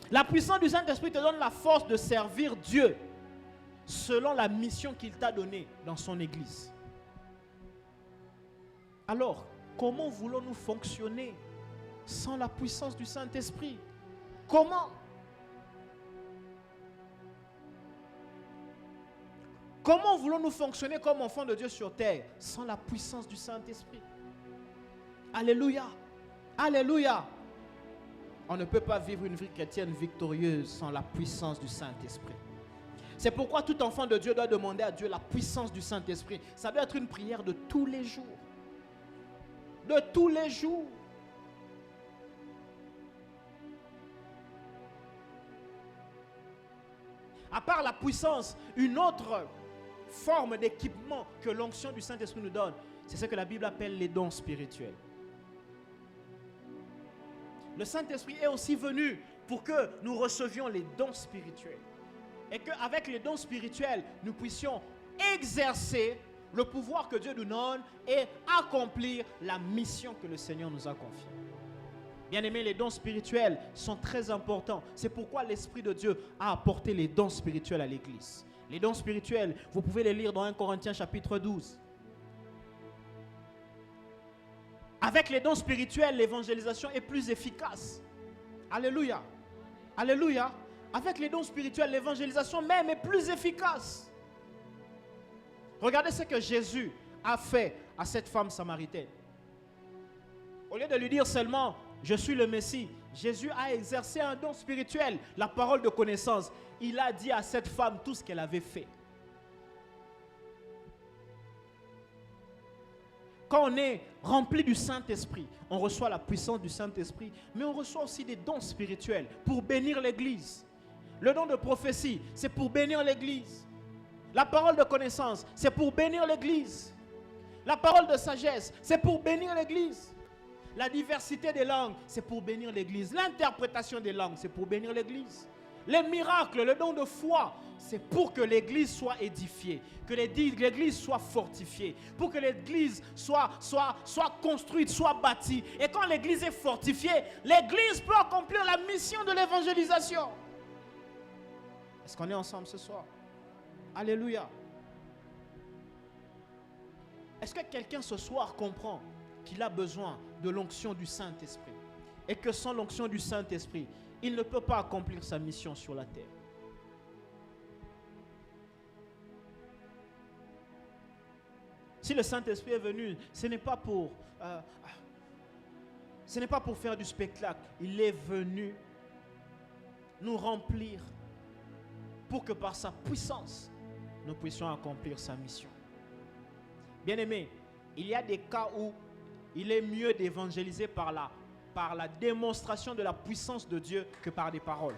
La puissance du Saint-Esprit te donne la force de servir Dieu selon la mission qu'il t'a donnée dans son Église. Alors, comment voulons-nous fonctionner sans la puissance du Saint-Esprit? Comment? Comment voulons-nous fonctionner comme enfants de Dieu sur terre sans la puissance du Saint-Esprit? Alléluia. Alléluia. On ne peut pas vivre une vie chrétienne victorieuse sans la puissance du Saint-Esprit. C'est pourquoi tout enfant de Dieu doit demander à Dieu la puissance du Saint-Esprit. Ça doit être une prière de tous les jours. De tous les jours. À part la puissance, une autre forme d'équipement que l'onction du Saint-Esprit nous donne, c'est ce que la Bible appelle les dons spirituels. Le Saint-Esprit est aussi venu pour que nous recevions les dons spirituels. Et qu'avec les dons spirituels, nous puissions exercer le pouvoir que Dieu nous donne et accomplir la mission que le Seigneur nous a confiée. Bien-aimés, les dons spirituels sont très importants. C'est pourquoi l'Esprit de Dieu a apporté les dons spirituels à l'Église. Les dons spirituels, vous pouvez les lire dans 1 Corinthiens chapitre 12. Avec les dons spirituels, l'évangélisation est plus efficace. Alléluia. Alléluia. Avec les dons spirituels, l'évangélisation même est plus efficace. Regardez ce que Jésus a fait à cette femme samaritaine. Au lieu de lui dire seulement, je suis le Messie, Jésus a exercé un don spirituel, la parole de connaissance. Il a dit à cette femme tout ce qu'elle avait fait. Quand on est rempli du Saint-Esprit, on reçoit la puissance du Saint-Esprit, mais on reçoit aussi des dons spirituels pour bénir l'Église. Le don de prophétie, c'est pour bénir l'Église. La parole de connaissance, c'est pour bénir l'Église. La parole de sagesse, c'est pour bénir l'Église. La diversité des langues, c'est pour bénir l'Église. L'interprétation des langues, c'est pour bénir l'Église. Les miracles, le don de foi, c'est pour que l'Église soit édifiée, que l'Église soit fortifiée, pour que l'Église soit construite, soit bâtie. Et quand l'Église est fortifiée, l'Église peut accomplir la mission de l'évangélisation. Est-ce qu'on est ensemble ce soir? Alléluia. Est-ce que quelqu'un ce soir comprend qu'il a besoin de l'onction du Saint-Esprit et que sans l'onction du Saint-Esprit, il ne peut pas accomplir sa mission sur la terre? Si le Saint-Esprit est venu, ce n'est pas pour faire du spectacle. Il est venu nous remplir pour que par sa puissance, nous puissions accomplir sa mission. Bien-aimés, il y a des cas où il est mieux d'évangéliser par la démonstration de la puissance de Dieu que par des paroles.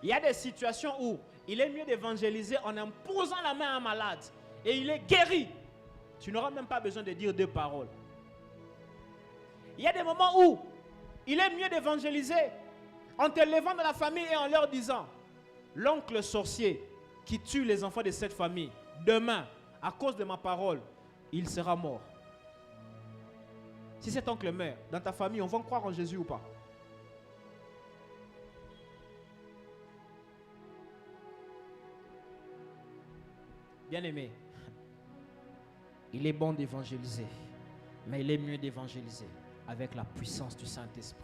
Il y a des situations où il est mieux d'évangéliser en imposant la main à un malade et il est guéri. Tu n'auras même pas besoin de dire deux paroles. Il y a des moments où il est mieux d'évangéliser en te levant dans la famille et en leur disant: l'oncle sorcier qui tue les enfants de cette famille, demain, à cause de ma parole, il sera mort. Si cet oncle meurt dans ta famille, on va croire en Jésus ou pas? Bien-aimé, il est bon d'évangéliser, mais il est mieux d'évangéliser avec la puissance du Saint-Esprit.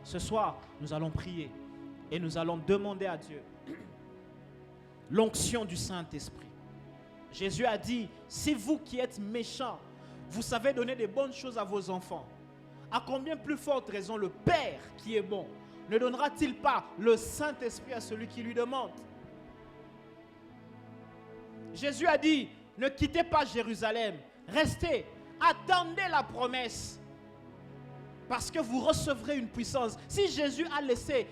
Ce soir, nous allons prier et nous allons demander à Dieu l'onction du Saint-Esprit. Jésus a dit: si vous qui êtes méchants, vous savez donner des bonnes choses à vos enfants, à combien plus forte raison le Père qui est bon ne donnera-t-il pas le Saint-Esprit à celui qui lui demande? Jésus a dit: ne quittez pas Jérusalem, restez, attendez la promesse, parce que vous recevrez une puissance. Si Jésus a laissé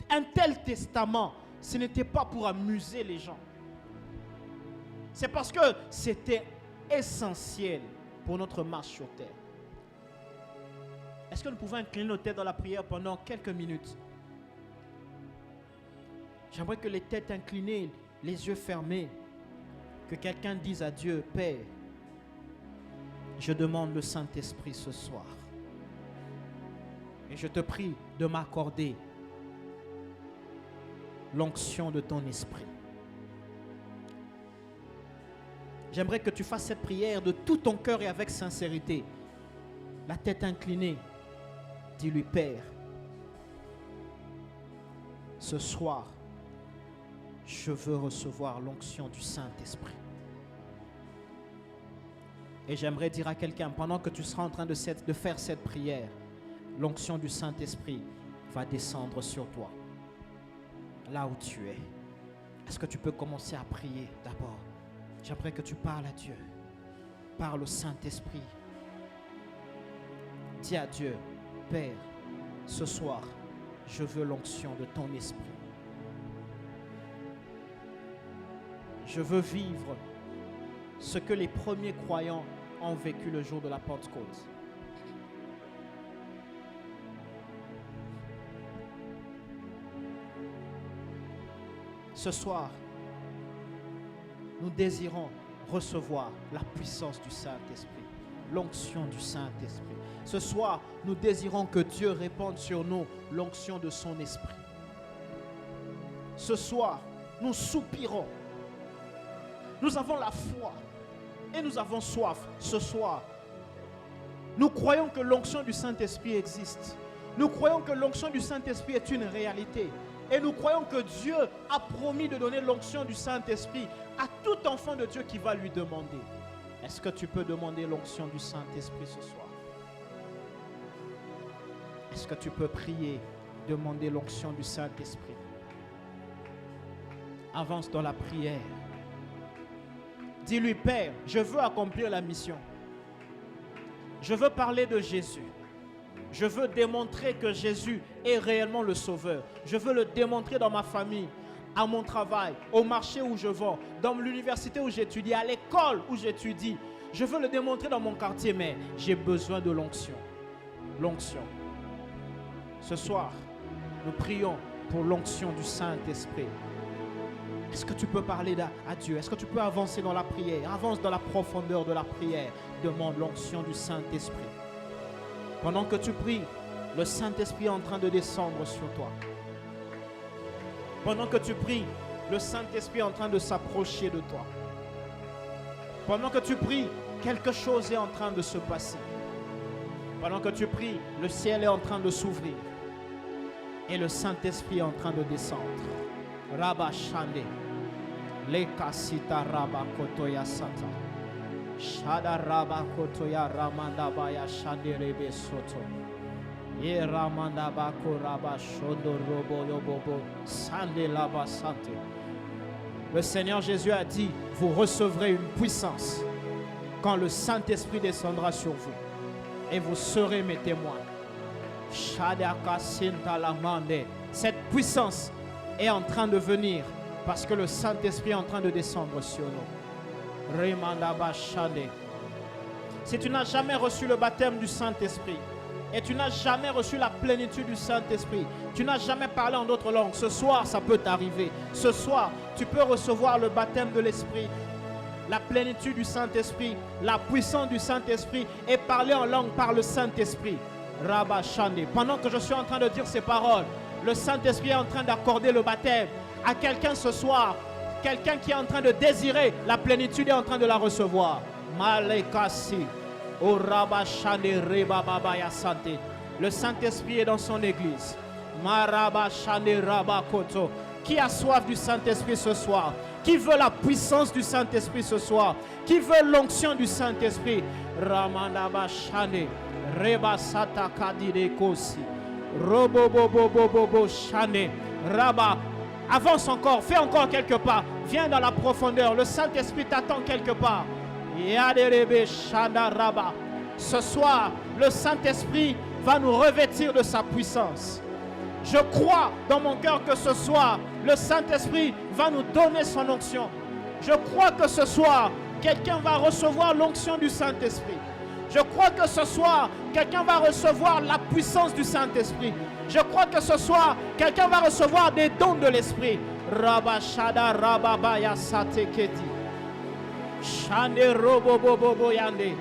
un tel testament, ce n'était pas pour amuser les gens. C'est parce que c'était essentiel pour notre marche sur terre. Est-ce que nous pouvons incliner nos têtes dans la prière pendant quelques minutes? J'aimerais que les têtes inclinées, les yeux fermés, que quelqu'un dise à Dieu: Père, je demande le Saint-Esprit ce soir. Et je te prie de m'accorder l'onction de ton esprit. J'aimerais que tu fasses cette prière de tout ton cœur et avec sincérité. La tête inclinée, dis-lui: Père, ce soir, Je veux recevoir l'onction du Saint-Esprit. Et j'aimerais dire à quelqu'un, pendant que tu seras en train de faire cette prière, l'onction du Saint-Esprit va descendre sur toi, là où tu es. Est-ce que tu peux commencer à prier d'abord? J'aimerais que tu parles à Dieu. Parle au Saint-Esprit. Dis à Dieu, Père, ce soir, je veux l'onction de ton esprit. Je veux vivre ce que les premiers croyants ont vécu le jour de la Pentecôte. Ce soir, nous désirons recevoir la puissance du Saint-Esprit, l'onction du Saint-Esprit. Ce soir, nous désirons que Dieu répande sur nous l'onction de son esprit. Ce soir, nous soupirons. Nous avons la foi et nous avons soif. Ce soir, nous croyons que l'onction du Saint-Esprit existe. Nous croyons que l'onction du Saint-Esprit est une réalité. Et nous croyons que Dieu a promis de donner l'onction du Saint-Esprit à tout enfant de Dieu qui va lui demander. Est-ce que tu peux demander l'onction du Saint-Esprit ce soir? Est-ce que tu peux prier, demander l'onction du Saint-Esprit? Avance dans la prière. Dis-lui, Père, je veux accomplir la mission. Je veux parler de Jésus. Je veux démontrer que Jésus est réellement le Sauveur. Je veux le démontrer dans ma famille, à mon travail, au marché où je vends, dans l'université où j'étudie, à l'école où j'étudie. Je veux le démontrer dans mon quartier, mais j'ai besoin de l'onction. L'onction. Ce soir, nous prions pour l'onction du Saint-Esprit. Est-ce que tu peux parler à Dieu? Est-ce que tu peux avancer dans la prière? Avance dans la profondeur de la prière. Demande l'onction du Saint-Esprit. Pendant que tu pries, le Saint-Esprit est en train de descendre sur toi. Pendant que tu pries, le Saint-Esprit est en train de s'approcher de toi. Pendant que tu pries, quelque chose est en train de se passer. Pendant que tu pries, le ciel est en train de s'ouvrir. Et le Saint-Esprit est en train de descendre. Rabba Shande. Lekasita Rabba Kotoya Sata. Shada Rabba Kotoya Ramanda Baya Shande Rebe Soto. Ye Ramanda Bako Rabba Shondo Robo Yobobo Sande Laba Sante. Le Seigneur Jésus a dit, vous recevrez une puissance quand le Saint-Esprit descendra sur vous. Et vous serez mes témoins. Shadaka Sinta Lamande. Cette puissance est en train de venir parce que le Saint-Esprit est en train de descendre sur nous. Remandaba Shande. Si tu n'as jamais reçu le baptême du Saint-Esprit et tu n'as jamais reçu la plénitude du Saint-Esprit, tu n'as jamais parlé en d'autres langues, ce soir ça peut t'arriver. Ce soir tu peux recevoir le baptême de l'Esprit, la plénitude du Saint-Esprit, la puissance du Saint-Esprit et parler en langue par le Saint-Esprit. Rabba Shande. Pendant que je suis en train de dire ces paroles, le Saint-Esprit est en train d'accorder le baptême à quelqu'un ce soir. Quelqu'un qui est en train de désirer la plénitude est en train de la recevoir. Malekasi. O Rabba Shande Reba Baba Yasante. Le Saint-Esprit est dans son église. Maraba Shande Rabba Koto. Qui a soif du Saint-Esprit ce soir? Qui veut la puissance du Saint-Esprit ce soir? Qui veut l'onction du Saint-Esprit? Ramandaba Shande Reba Sata Kadide Kosi. Robo Bobo Bobo Shande Rabba. Avance encore, fais encore quelques pas. Viens dans la profondeur. Le Saint-Esprit t'attend quelque part. Yaderebe Shanda Rabba. Ce soir, le Saint-Esprit va nous revêtir de sa puissance. Je crois dans mon cœur que ce soir, le Saint-Esprit va nous donner son onction. Je crois que ce soir, quelqu'un va recevoir l'onction du Saint-Esprit. Je crois que ce soir, quelqu'un va recevoir la puissance du Saint-Esprit. Je crois que ce soir, quelqu'un va recevoir des dons de l'Esprit. Rabba Shada Rabba Baya Sate Keti. Shande Robo Bobo Yande.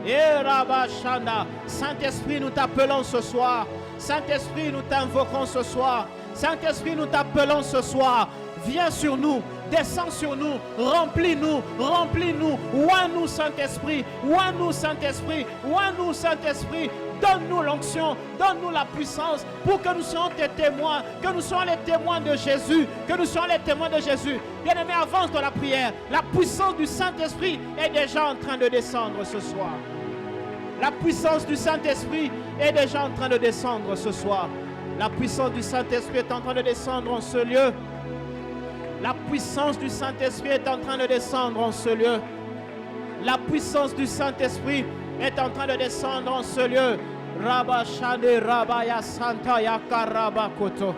Et Rabba Shanda. Saint-Esprit, nous t'appelons ce soir. Saint-Esprit, nous t'invoquons ce soir. Saint-Esprit, nous t'appelons ce soir. Viens sur nous, descends sur nous, remplis-nous, remplis-nous. Oins-nous, Saint-Esprit, oins-nous, Saint-Esprit, oins-nous, Saint-Esprit. Donne-nous l'onction, donne-nous la puissance pour que nous soyons tes témoins, que nous soyons les témoins de Jésus, que nous soyons les témoins de Jésus. Bien-aimé, avance dans la prière. La puissance du Saint-Esprit est déjà en train de descendre ce soir. La puissance du Saint-Esprit est déjà en train de descendre ce soir. La puissance du Saint-Esprit est en train de descendre en ce lieu. La puissance du Saint-Esprit est en train de descendre en ce lieu. La puissance du Saint-Esprit est en train de descendre en ce lieu. Rabba Shade Rabaya Santa Yakaraba Koto.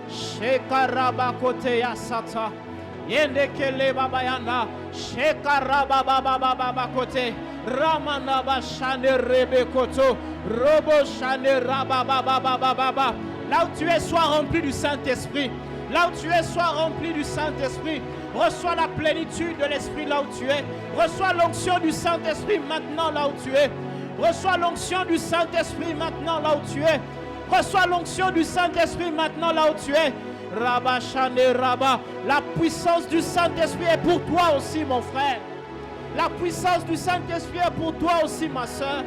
Shekaraba Kote Yasata. Yendekele Babayana. Shekaraba Baba Kote. Ramanaba Shane Rebe Koto. Robo Shane Rabba Baba. Là où tu es, sois rempli du Saint-Esprit. Là où tu es, sois rempli du Saint-Esprit. Reçois la plénitude de l'Esprit là où tu es. Reçois l'onction du Saint-Esprit maintenant là où tu es. Reçois l'onction du Saint-Esprit maintenant là où tu es. Reçois l'onction du Saint-Esprit maintenant là où tu es. Rabba Shane Rabba. La puissance du Saint-Esprit est pour toi aussi, mon frère. La puissance du Saint-Esprit est pour toi aussi, ma soeur.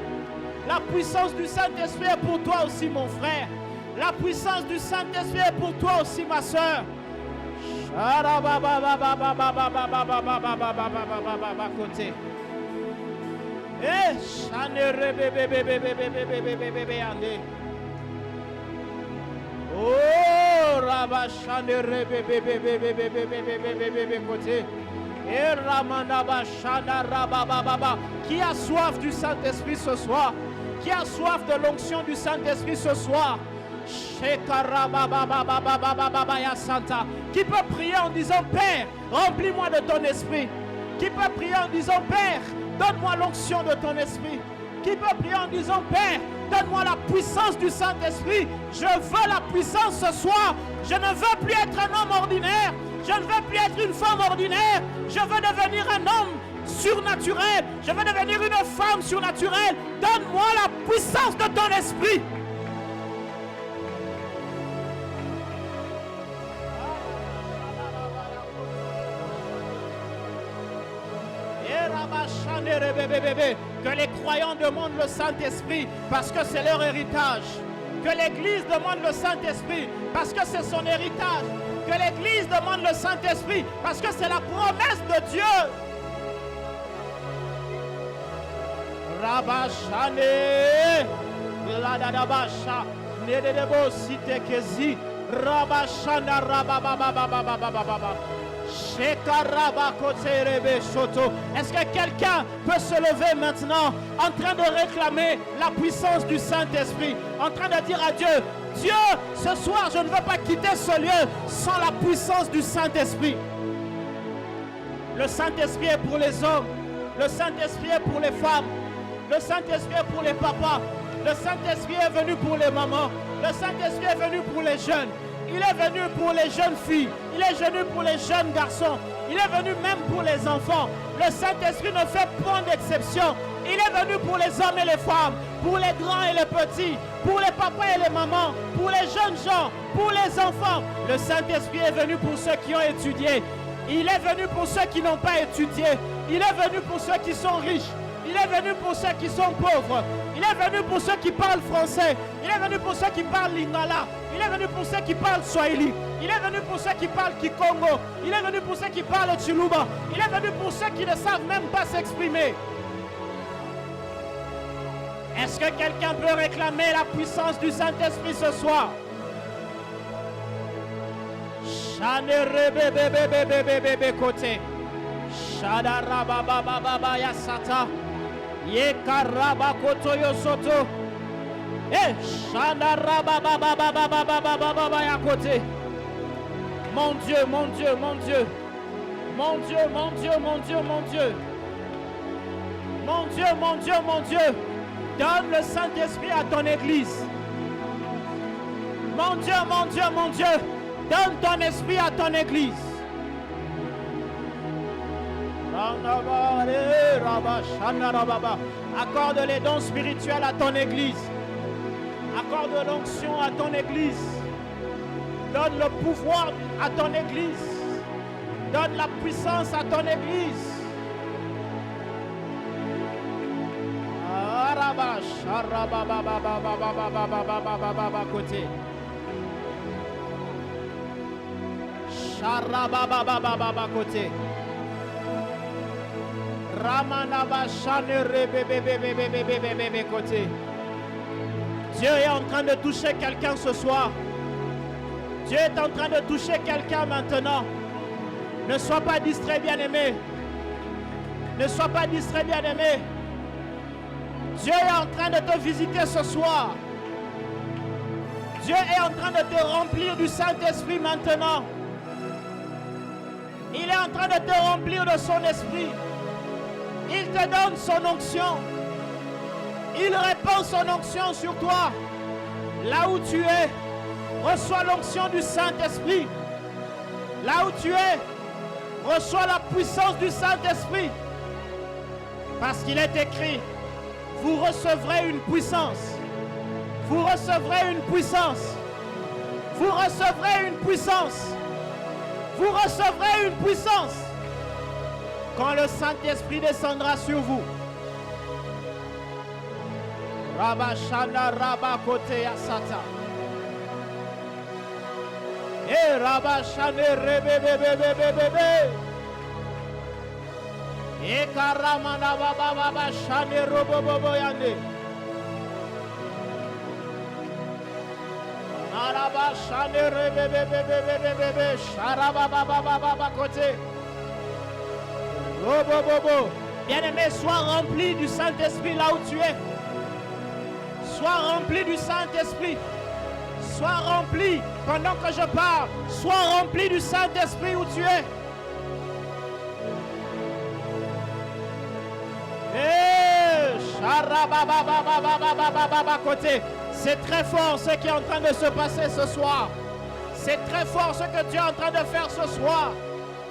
La puissance du Saint-Esprit est pour toi aussi, mon frère. La puissance du Saint-Esprit est pour toi aussi, ma soeur. Côté. Oh, Rabba Shane côté. Et Ramanaba Shana Rabba. Qui a soif du Saint-Esprit ce soir? Qui a soif de l'onction du Saint-Esprit ce soir? Qui peut prier en disant Père, remplis-moi de ton esprit? Qui peut prier en disant Père, donne-moi l'onction de ton esprit? Qui peut prier en disant Père, donne-moi la puissance du Saint-Esprit? Je veux la puissance ce soir. Je ne veux plus être un homme ordinaire. Je ne veux plus être une femme ordinaire. Je veux devenir un homme surnaturel. Je veux devenir une femme surnaturelle. Donne-moi la puissance de ton esprit. Que les croyants demandent le Saint-Esprit parce que c'est leur héritage. Que l'Église demande le Saint-Esprit parce que c'est son héritage. Que l'Église demande le Saint-Esprit parce que c'est la promesse de Dieu. Rabashane, Ladadabasha, Nedebo Sitekezi, Rabashana Rabababababababababa. Est-ce que quelqu'un peut se lever maintenant en train de réclamer la puissance du Saint-Esprit, en train de dire à Dieu, Dieu, ce soir je ne veux pas quitter ce lieu sans la puissance du Saint-Esprit. Le Saint-Esprit est pour les hommes, le Saint-Esprit est pour les femmes, le Saint-Esprit est pour les papas, le Saint-Esprit est venu pour les mamans, le Saint-Esprit est venu pour les jeunes. Il est venu pour les jeunes filles, il est venu pour les jeunes garçons, il est venu même pour les enfants. Le Saint-Esprit ne fait point d'exception. Il est venu pour les hommes et les femmes, pour les grands et les petits, pour les papas et les mamans, pour les jeunes gens, pour les enfants. Le Saint-Esprit est venu pour ceux qui ont étudié. Il est venu pour ceux qui n'ont pas étudié. Il est venu pour ceux qui sont riches. Il est venu pour ceux qui sont pauvres. Il est venu pour ceux qui parlent français. Il est venu pour ceux qui parlent lingala. Il est venu pour ceux qui parlent swahili. Il est venu pour ceux qui parlent kikongo. Il est venu pour ceux qui parlent chiluba. Il est venu pour ceux qui ne savent même pas s'exprimer. Est-ce que quelqu'un peut réclamer la puissance du Saint-Esprit ce soir? Côté. Yasata. Yekaraba koto yosoto. Ya côté. Mon Dieu, mon Dieu, mon Dieu. Mon Dieu, mon Dieu, mon Dieu, mon Dieu. Mon Dieu, mon Dieu, mon Dieu. Donne le Saint-Esprit à ton église. Mon Dieu, mon Dieu, mon Dieu. Donne ton esprit à ton église. Accorde les dons spirituels à ton église. Accorde l'onction à ton église. Donne le pouvoir à ton église. Donne la puissance à ton église. Sharaba, Sharaba, Baba, côté. Sharaba, Baba, côté. Ramanaba, Shane, Rebe, côté. Dieu est en train de toucher quelqu'un ce soir. Dieu est en train de toucher quelqu'un maintenant. Ne sois pas distrait, bien-aimé. Ne sois pas distrait, bien-aimé. Dieu est en train de te visiter ce soir. Dieu est en train de te remplir du Saint-Esprit maintenant. Il est en train de te remplir de son esprit. Il te donne son onction. Il répand son onction sur toi. Là où tu es, reçois l'onction du Saint-Esprit. Là où tu es, reçois la puissance du Saint-Esprit. Parce qu'il est écrit, vous recevrez une puissance. Vous recevrez une puissance. Vous recevrez une puissance. Vous recevrez une puissance. Quand le Saint-Esprit descendra sur vous. Rabashana Rabakote Asata. Et Rabashane Rebebebebebebe. Et Karamana Baba Shane Robobobo Yande. Arabashane Rebebebebebebe. Sharababa Kote. Robobobo. Bien-aimé, sois rempli du Saint-Esprit là où tu es. Sois rempli du Saint-Esprit. Sois rempli pendant que je parle. Sois rempli du Saint-Esprit où tu es. C'est très fort ce qui est en train de se passer ce soir. C'est très fort ce que Dieu est en train de faire ce soir.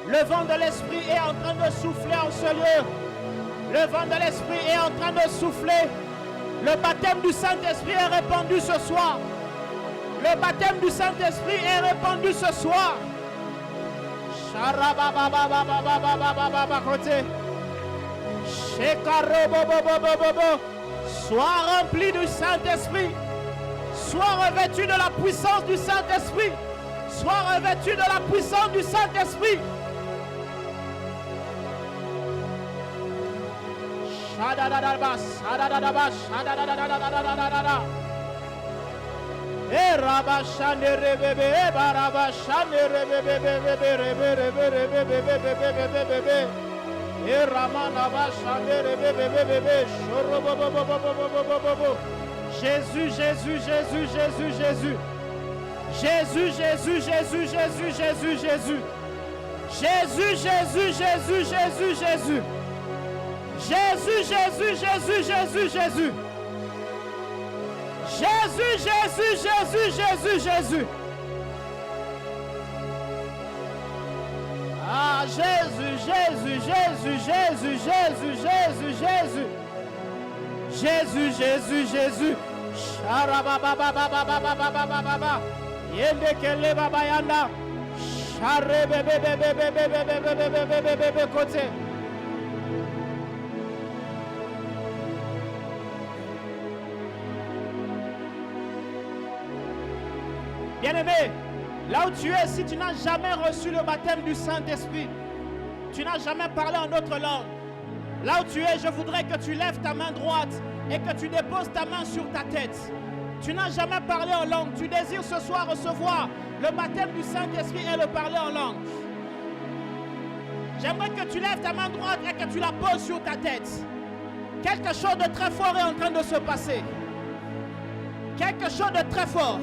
Le vent de l'Esprit est en train de souffler en ce lieu. Le vent de l'Esprit est en train de souffler. Le baptême du Saint-Esprit est répandu ce soir. Le baptême du Saint-Esprit est répandu ce soir. Sois rempli du Saint-Esprit. Sois revêtu de la puissance du Saint-Esprit. Sois revêtu de la puissance du Saint-Esprit. Jésus, Jésus, Jésus, Jésus, Jésus. Jésus, Jésus, Jésus, Jésus, Jésus, Jésus. Jésus, Jésus, Jésus, Jésus, Jésus. Jésus, Jésus, Jésus, Jésus, Jésus. Jésus, Jésus, Jésus, Jésus, Jésus. Ah, Jésus, Jésus, Jésus, Jésus, Jésus, Jésus, Jésus. Jésus, Jésus, Jésus. Sharababababababababababa. Yendekele baba yanda. Sharebebebebebebebebebebebebe côté. Bien-aimé, là où tu es, si tu n'as jamais reçu le baptême du Saint-Esprit, tu n'as jamais parlé en autre langue, là où tu es, je voudrais que tu lèves ta main droite et que tu déposes ta main sur ta tête. Tu n'as jamais parlé en langue, tu désires ce soir recevoir le baptême du Saint-Esprit et le parler en langue. J'aimerais que tu lèves ta main droite et que tu la poses sur ta tête. Quelque chose de très fort est en train de se passer. Quelque chose de très fort.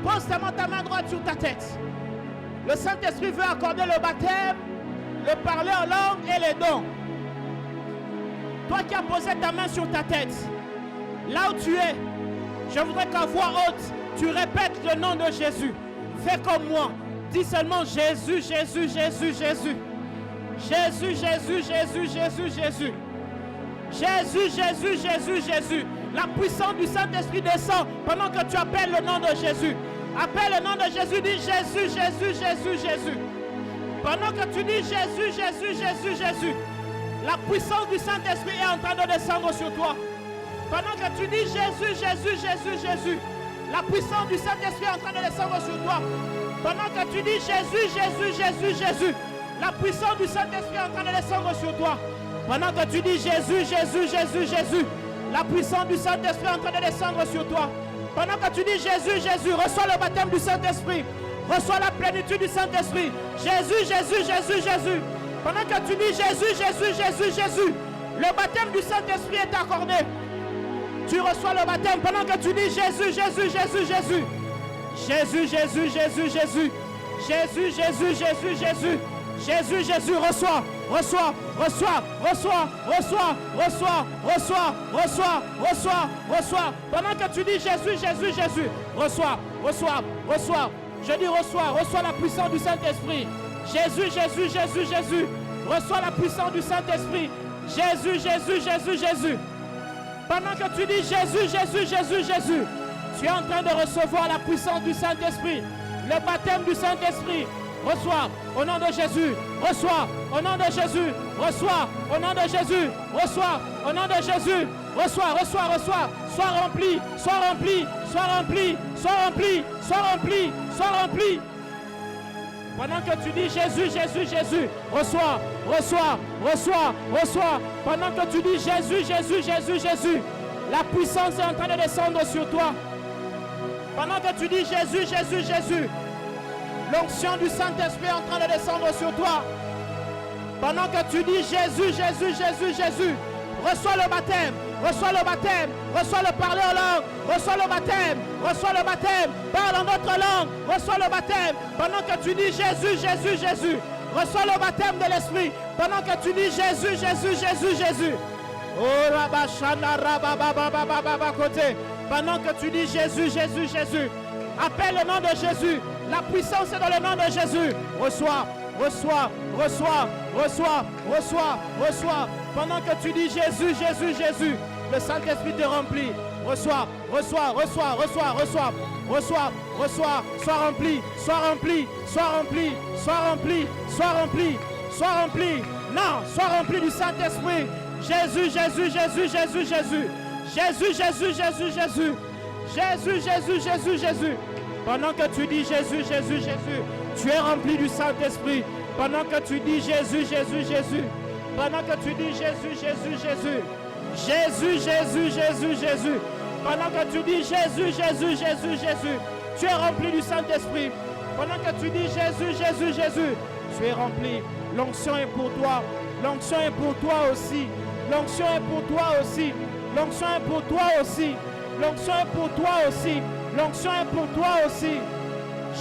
Pose ta main droite sur ta tête. Le Saint-Esprit veut accorder le baptême, le parler en langue et les dons. Toi qui as posé ta main sur ta tête, là où tu es, je voudrais qu'à voix haute, tu répètes le nom de Jésus. Fais comme moi. Dis seulement Jésus, Jésus, Jésus, Jésus. Jésus, Jésus, Jésus, Jésus, Jésus. Jésus, Jésus, Jésus, Jésus. La puissance du Saint-Esprit descend pendant que tu appelles le nom de Jésus. Appelle le nom de Jésus, dis Jésus, Jésus, Jésus, Jésus. Pendant que tu dis Jésus, Jésus, Jésus, Jésus, la puissance du Saint-Esprit est en train de descendre sur toi. Pendant que tu dis Jésus, Jésus, Jésus, Jésus, la puissance du Saint-Esprit est en train de descendre sur toi. Pendant que tu dis Jésus, Jésus, Jésus, Jésus, la puissance du Saint-Esprit est en train de descendre sur toi. Pendant que tu dis Jésus, Jésus, Jésus, Jésus, la puissance du Saint-Esprit est en train de descendre sur toi. Pendant que tu dis Jésus, Jésus, reçois le baptême du Saint-Esprit. Reçois la plénitude du Saint-Esprit. Jésus, Jésus, Jésus, Jésus. Pendant que tu dis Jésus, Jésus, Jésus, Jésus, le baptême du Saint-Esprit est accordé. Tu reçois le baptême pendant que tu dis Jésus, Jésus, Jésus, Jésus. Jésus, Jésus, Jésus, Jésus. Jésus, Jésus, Jésus, Jésus. Jésus, Jésus, reçois, reçois, reçois, reçois, reçois, reçois, reçois, reçois, reçois, reçois. Pendant que tu dis Jésus, Jésus, Jésus, reçois, reçois, reçois. Je dis reçois, reçois la puissance du Saint-Esprit. Jésus, Jésus, Jésus, Jésus. Reçois la puissance du Saint-Esprit. Jésus, Jésus, Jésus, Jésus. Pendant que tu dis Jésus, Jésus, Jésus, Jésus, tu es en train de recevoir la puissance du Saint-Esprit. Le baptême du Saint-Esprit. Reçois au nom de Jésus. Reçois au nom de Jésus. Reçois au nom de Jésus. Reçois au nom de Jésus. Reçois, reçois, reçois. Sois rempli, sois rempli, sois rempli, sois rempli, sois rempli, sois rempli. Pendant que tu dis Jésus, Jésus, Jésus, reçois, reçois, reçois, reçois. Pendant que tu dis Jésus, Jésus, Jésus, Jésus, la puissance est en train de descendre sur toi. Pendant que tu dis Jésus, Jésus, Jésus, l'onction du Saint-Esprit est en train de descendre sur toi. Pendant que tu dis Jésus, Jésus, Jésus, Jésus, reçois le baptême, reçois le baptême, reçois le parler en langue, reçois le baptême, reçois le baptême, parle en notre langue, reçois le baptême. Pendant que tu dis Jésus, Jésus, Jésus, reçois le baptême de l'Esprit. Pendant que tu dis Jésus, Jésus, Jésus, Jésus. Oh, rabashana, rababababababa, côté. Pendant que tu dis Jésus, Jésus, Jésus, appelle le nom de Jésus. La puissance est dans le nom de Jésus. Reçois, reçois, reçois, reçois, reçois, reçois. Pendant que tu dis Jésus, Jésus, Jésus, le Saint-Esprit te remplit. Reçois, reçois, reçois, reçois, reçois, reçois, reçois. Sois rempli, sois rempli, sois rempli, sois rempli, sois rempli, sois rempli. Non, sois rempli du Saint-Esprit. Jésus, Jésus, Jésus, Jésus, Jésus. Jésus, Jésus, Jésus, Jésus. Jésus, Jésus, Jésus, Jésus. Pendant que tu dis Jésus, Jésus, Jésus, tu es rempli du Saint-Esprit. Pendant que tu dis Jésus, Jésus, Jésus. Pendant que tu dis Jésus, Jésus, Jésus. Jésus, Jésus, Jésus, Jésus. Pendant que tu dis Jésus, Jésus, Jésus, Jésus, tu es rempli du Saint-Esprit. Pendant que tu dis Jésus, Jésus, Jésus, tu es rempli. L'onction est pour toi. L'onction est pour toi aussi. L'onction est pour toi aussi. L'onction est pour toi aussi. L'onction est pour toi aussi. L'onction est pour toi aussi.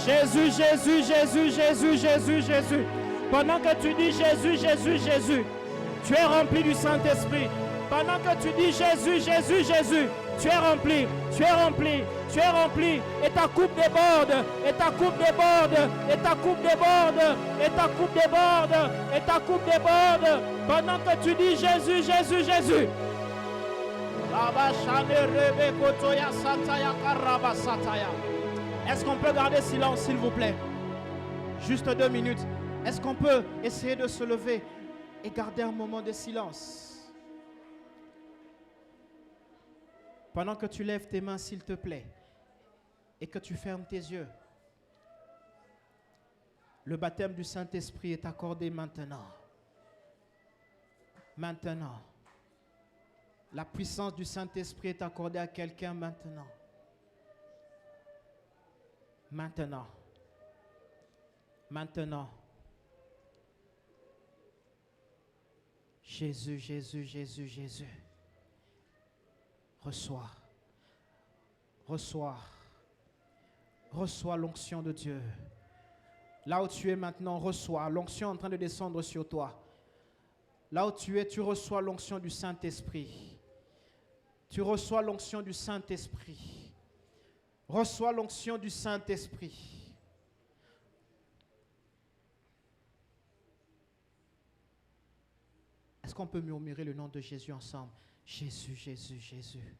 Jésus, Jésus, Jésus, Jésus, Jésus, Jésus. Pendant que tu dis Jésus, Jésus, Jésus, tu es rempli du Saint-Esprit. Pendant que tu dis Jésus, Jésus, Jésus, tu es rempli, tu es rempli, tu es rempli. Et ta coupe déborde, et ta coupe déborde, et ta coupe déborde, et ta coupe déborde, et ta coupe déborde. Pendant que tu dis Jésus, Jésus, Jésus. Est-ce qu'on peut garder silence, s'il vous plaît? Juste 2 minutes. Est-ce qu'on peut essayer de se lever et garder un moment de silence? Pendant que tu lèves tes mains, s'il te plaît, et que tu fermes tes yeux. Le baptême du Saint-Esprit est accordé maintenant. Maintenant. La puissance du Saint-Esprit est accordée à quelqu'un maintenant. Maintenant. Maintenant. Jésus, Jésus, Jésus, Jésus. Reçois. Reçois. Reçois l'onction de Dieu. Là où tu es maintenant, reçois. L'onction est en train de descendre sur toi. Là où tu es, tu reçois l'onction du Saint-Esprit. Tu reçois l'onction du Saint-Esprit. Reçois l'onction du Saint-Esprit. Est-ce qu'on peut murmurer le nom de Jésus ensemble? Jésus, Jésus, Jésus.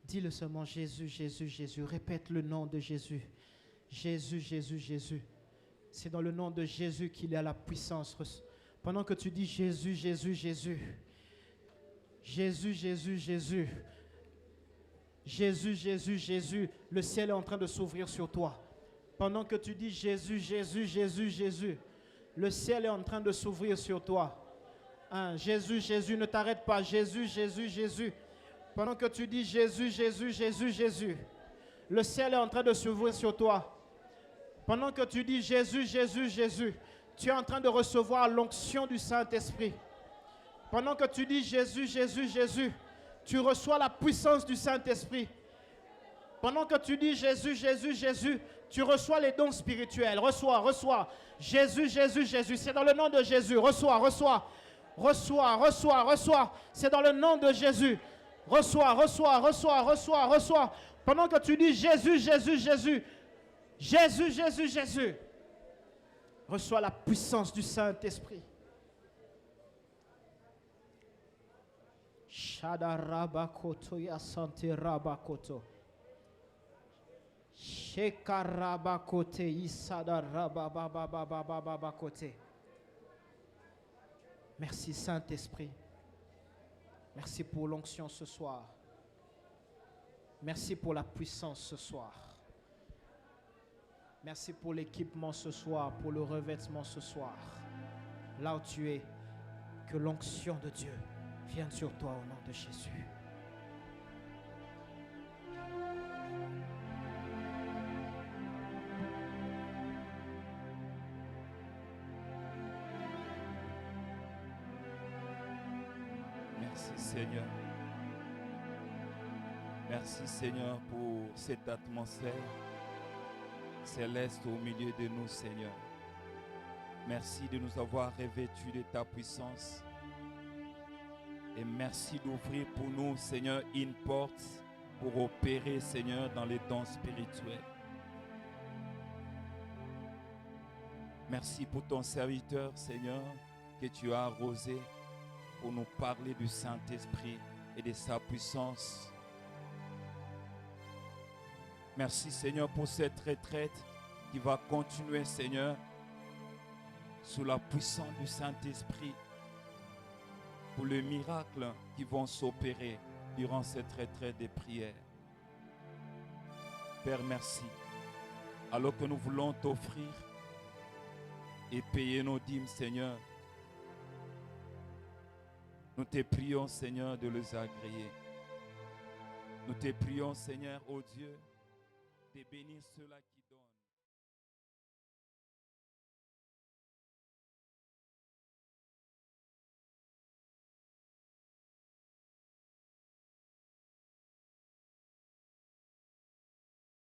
Dis-le seulement, Jésus, Jésus, Jésus. Répète le nom de Jésus. Jésus, Jésus, Jésus. C'est dans le nom de Jésus qu'il y a la puissance. Pendant que tu dis Jésus, Jésus, Jésus. Jésus, Jésus, Jésus. Jésus, Jésus, Jésus, le ciel est en train de s'ouvrir sur toi. Pendant que tu dis Jésus, Jésus, Jésus, Jésus, le ciel est en train de s'ouvrir sur toi. Jésus, Jésus, ne t'arrête pas. Jésus, Jésus, Jésus. Pendant que tu dis Jésus, Jésus, Jésus, Jésus, le ciel est en train de s'ouvrir sur toi. Pendant que tu dis Jésus, Jésus, Jésus, tu es en train de recevoir l'onction du Saint-Esprit. Pendant que tu dis Jésus, Jésus, Jésus, tu reçois la puissance du Saint-Esprit. Pendant que tu dis Jésus, Jésus, Jésus, tu reçois les dons spirituels. Reçois, reçois. Jésus, Jésus, Jésus. C'est dans le nom de Jésus. Reçois, reçois. Reçois, reçois, reçois. C'est dans le nom de Jésus. Reçois, reçois, reçois, reçois, reçois. Pendant que tu dis Jésus, Jésus, Jésus. Jésus, Jésus, Jésus. Reçois la puissance du Saint-Esprit. Shadarabakoto yasante rabakoto. Shekarabakote isadarababababababakote. Merci Saint-Esprit. Merci pour l'onction ce soir. Merci pour la puissance ce soir. Merci pour l'équipement ce soir, pour le revêtement ce soir. Là où tu es, que l'onction de Dieu vienne sur toi au nom de Jésus. Merci Seigneur. Merci Seigneur pour cette atmosphère céleste au milieu de nous, Seigneur. Merci de nous avoir revêtus de ta puissance. Et merci d'ouvrir pour nous, Seigneur, une porte pour opérer, Seigneur, dans les dons spirituels. Merci pour ton serviteur, Seigneur, que tu as arrosé pour nous parler du Saint-Esprit et de sa puissance. Merci, Seigneur, pour cette retraite qui va continuer, Seigneur, sous la puissance du Saint-Esprit, pour les miracles qui vont s'opérer durant cette retraite de prière. Père, merci. Alors que nous voulons t'offrir et payer nos dîmes, Seigneur, nous te prions, Seigneur, de les agréer. Nous te prions, Seigneur, ô Dieu, de bénir ceux-là qui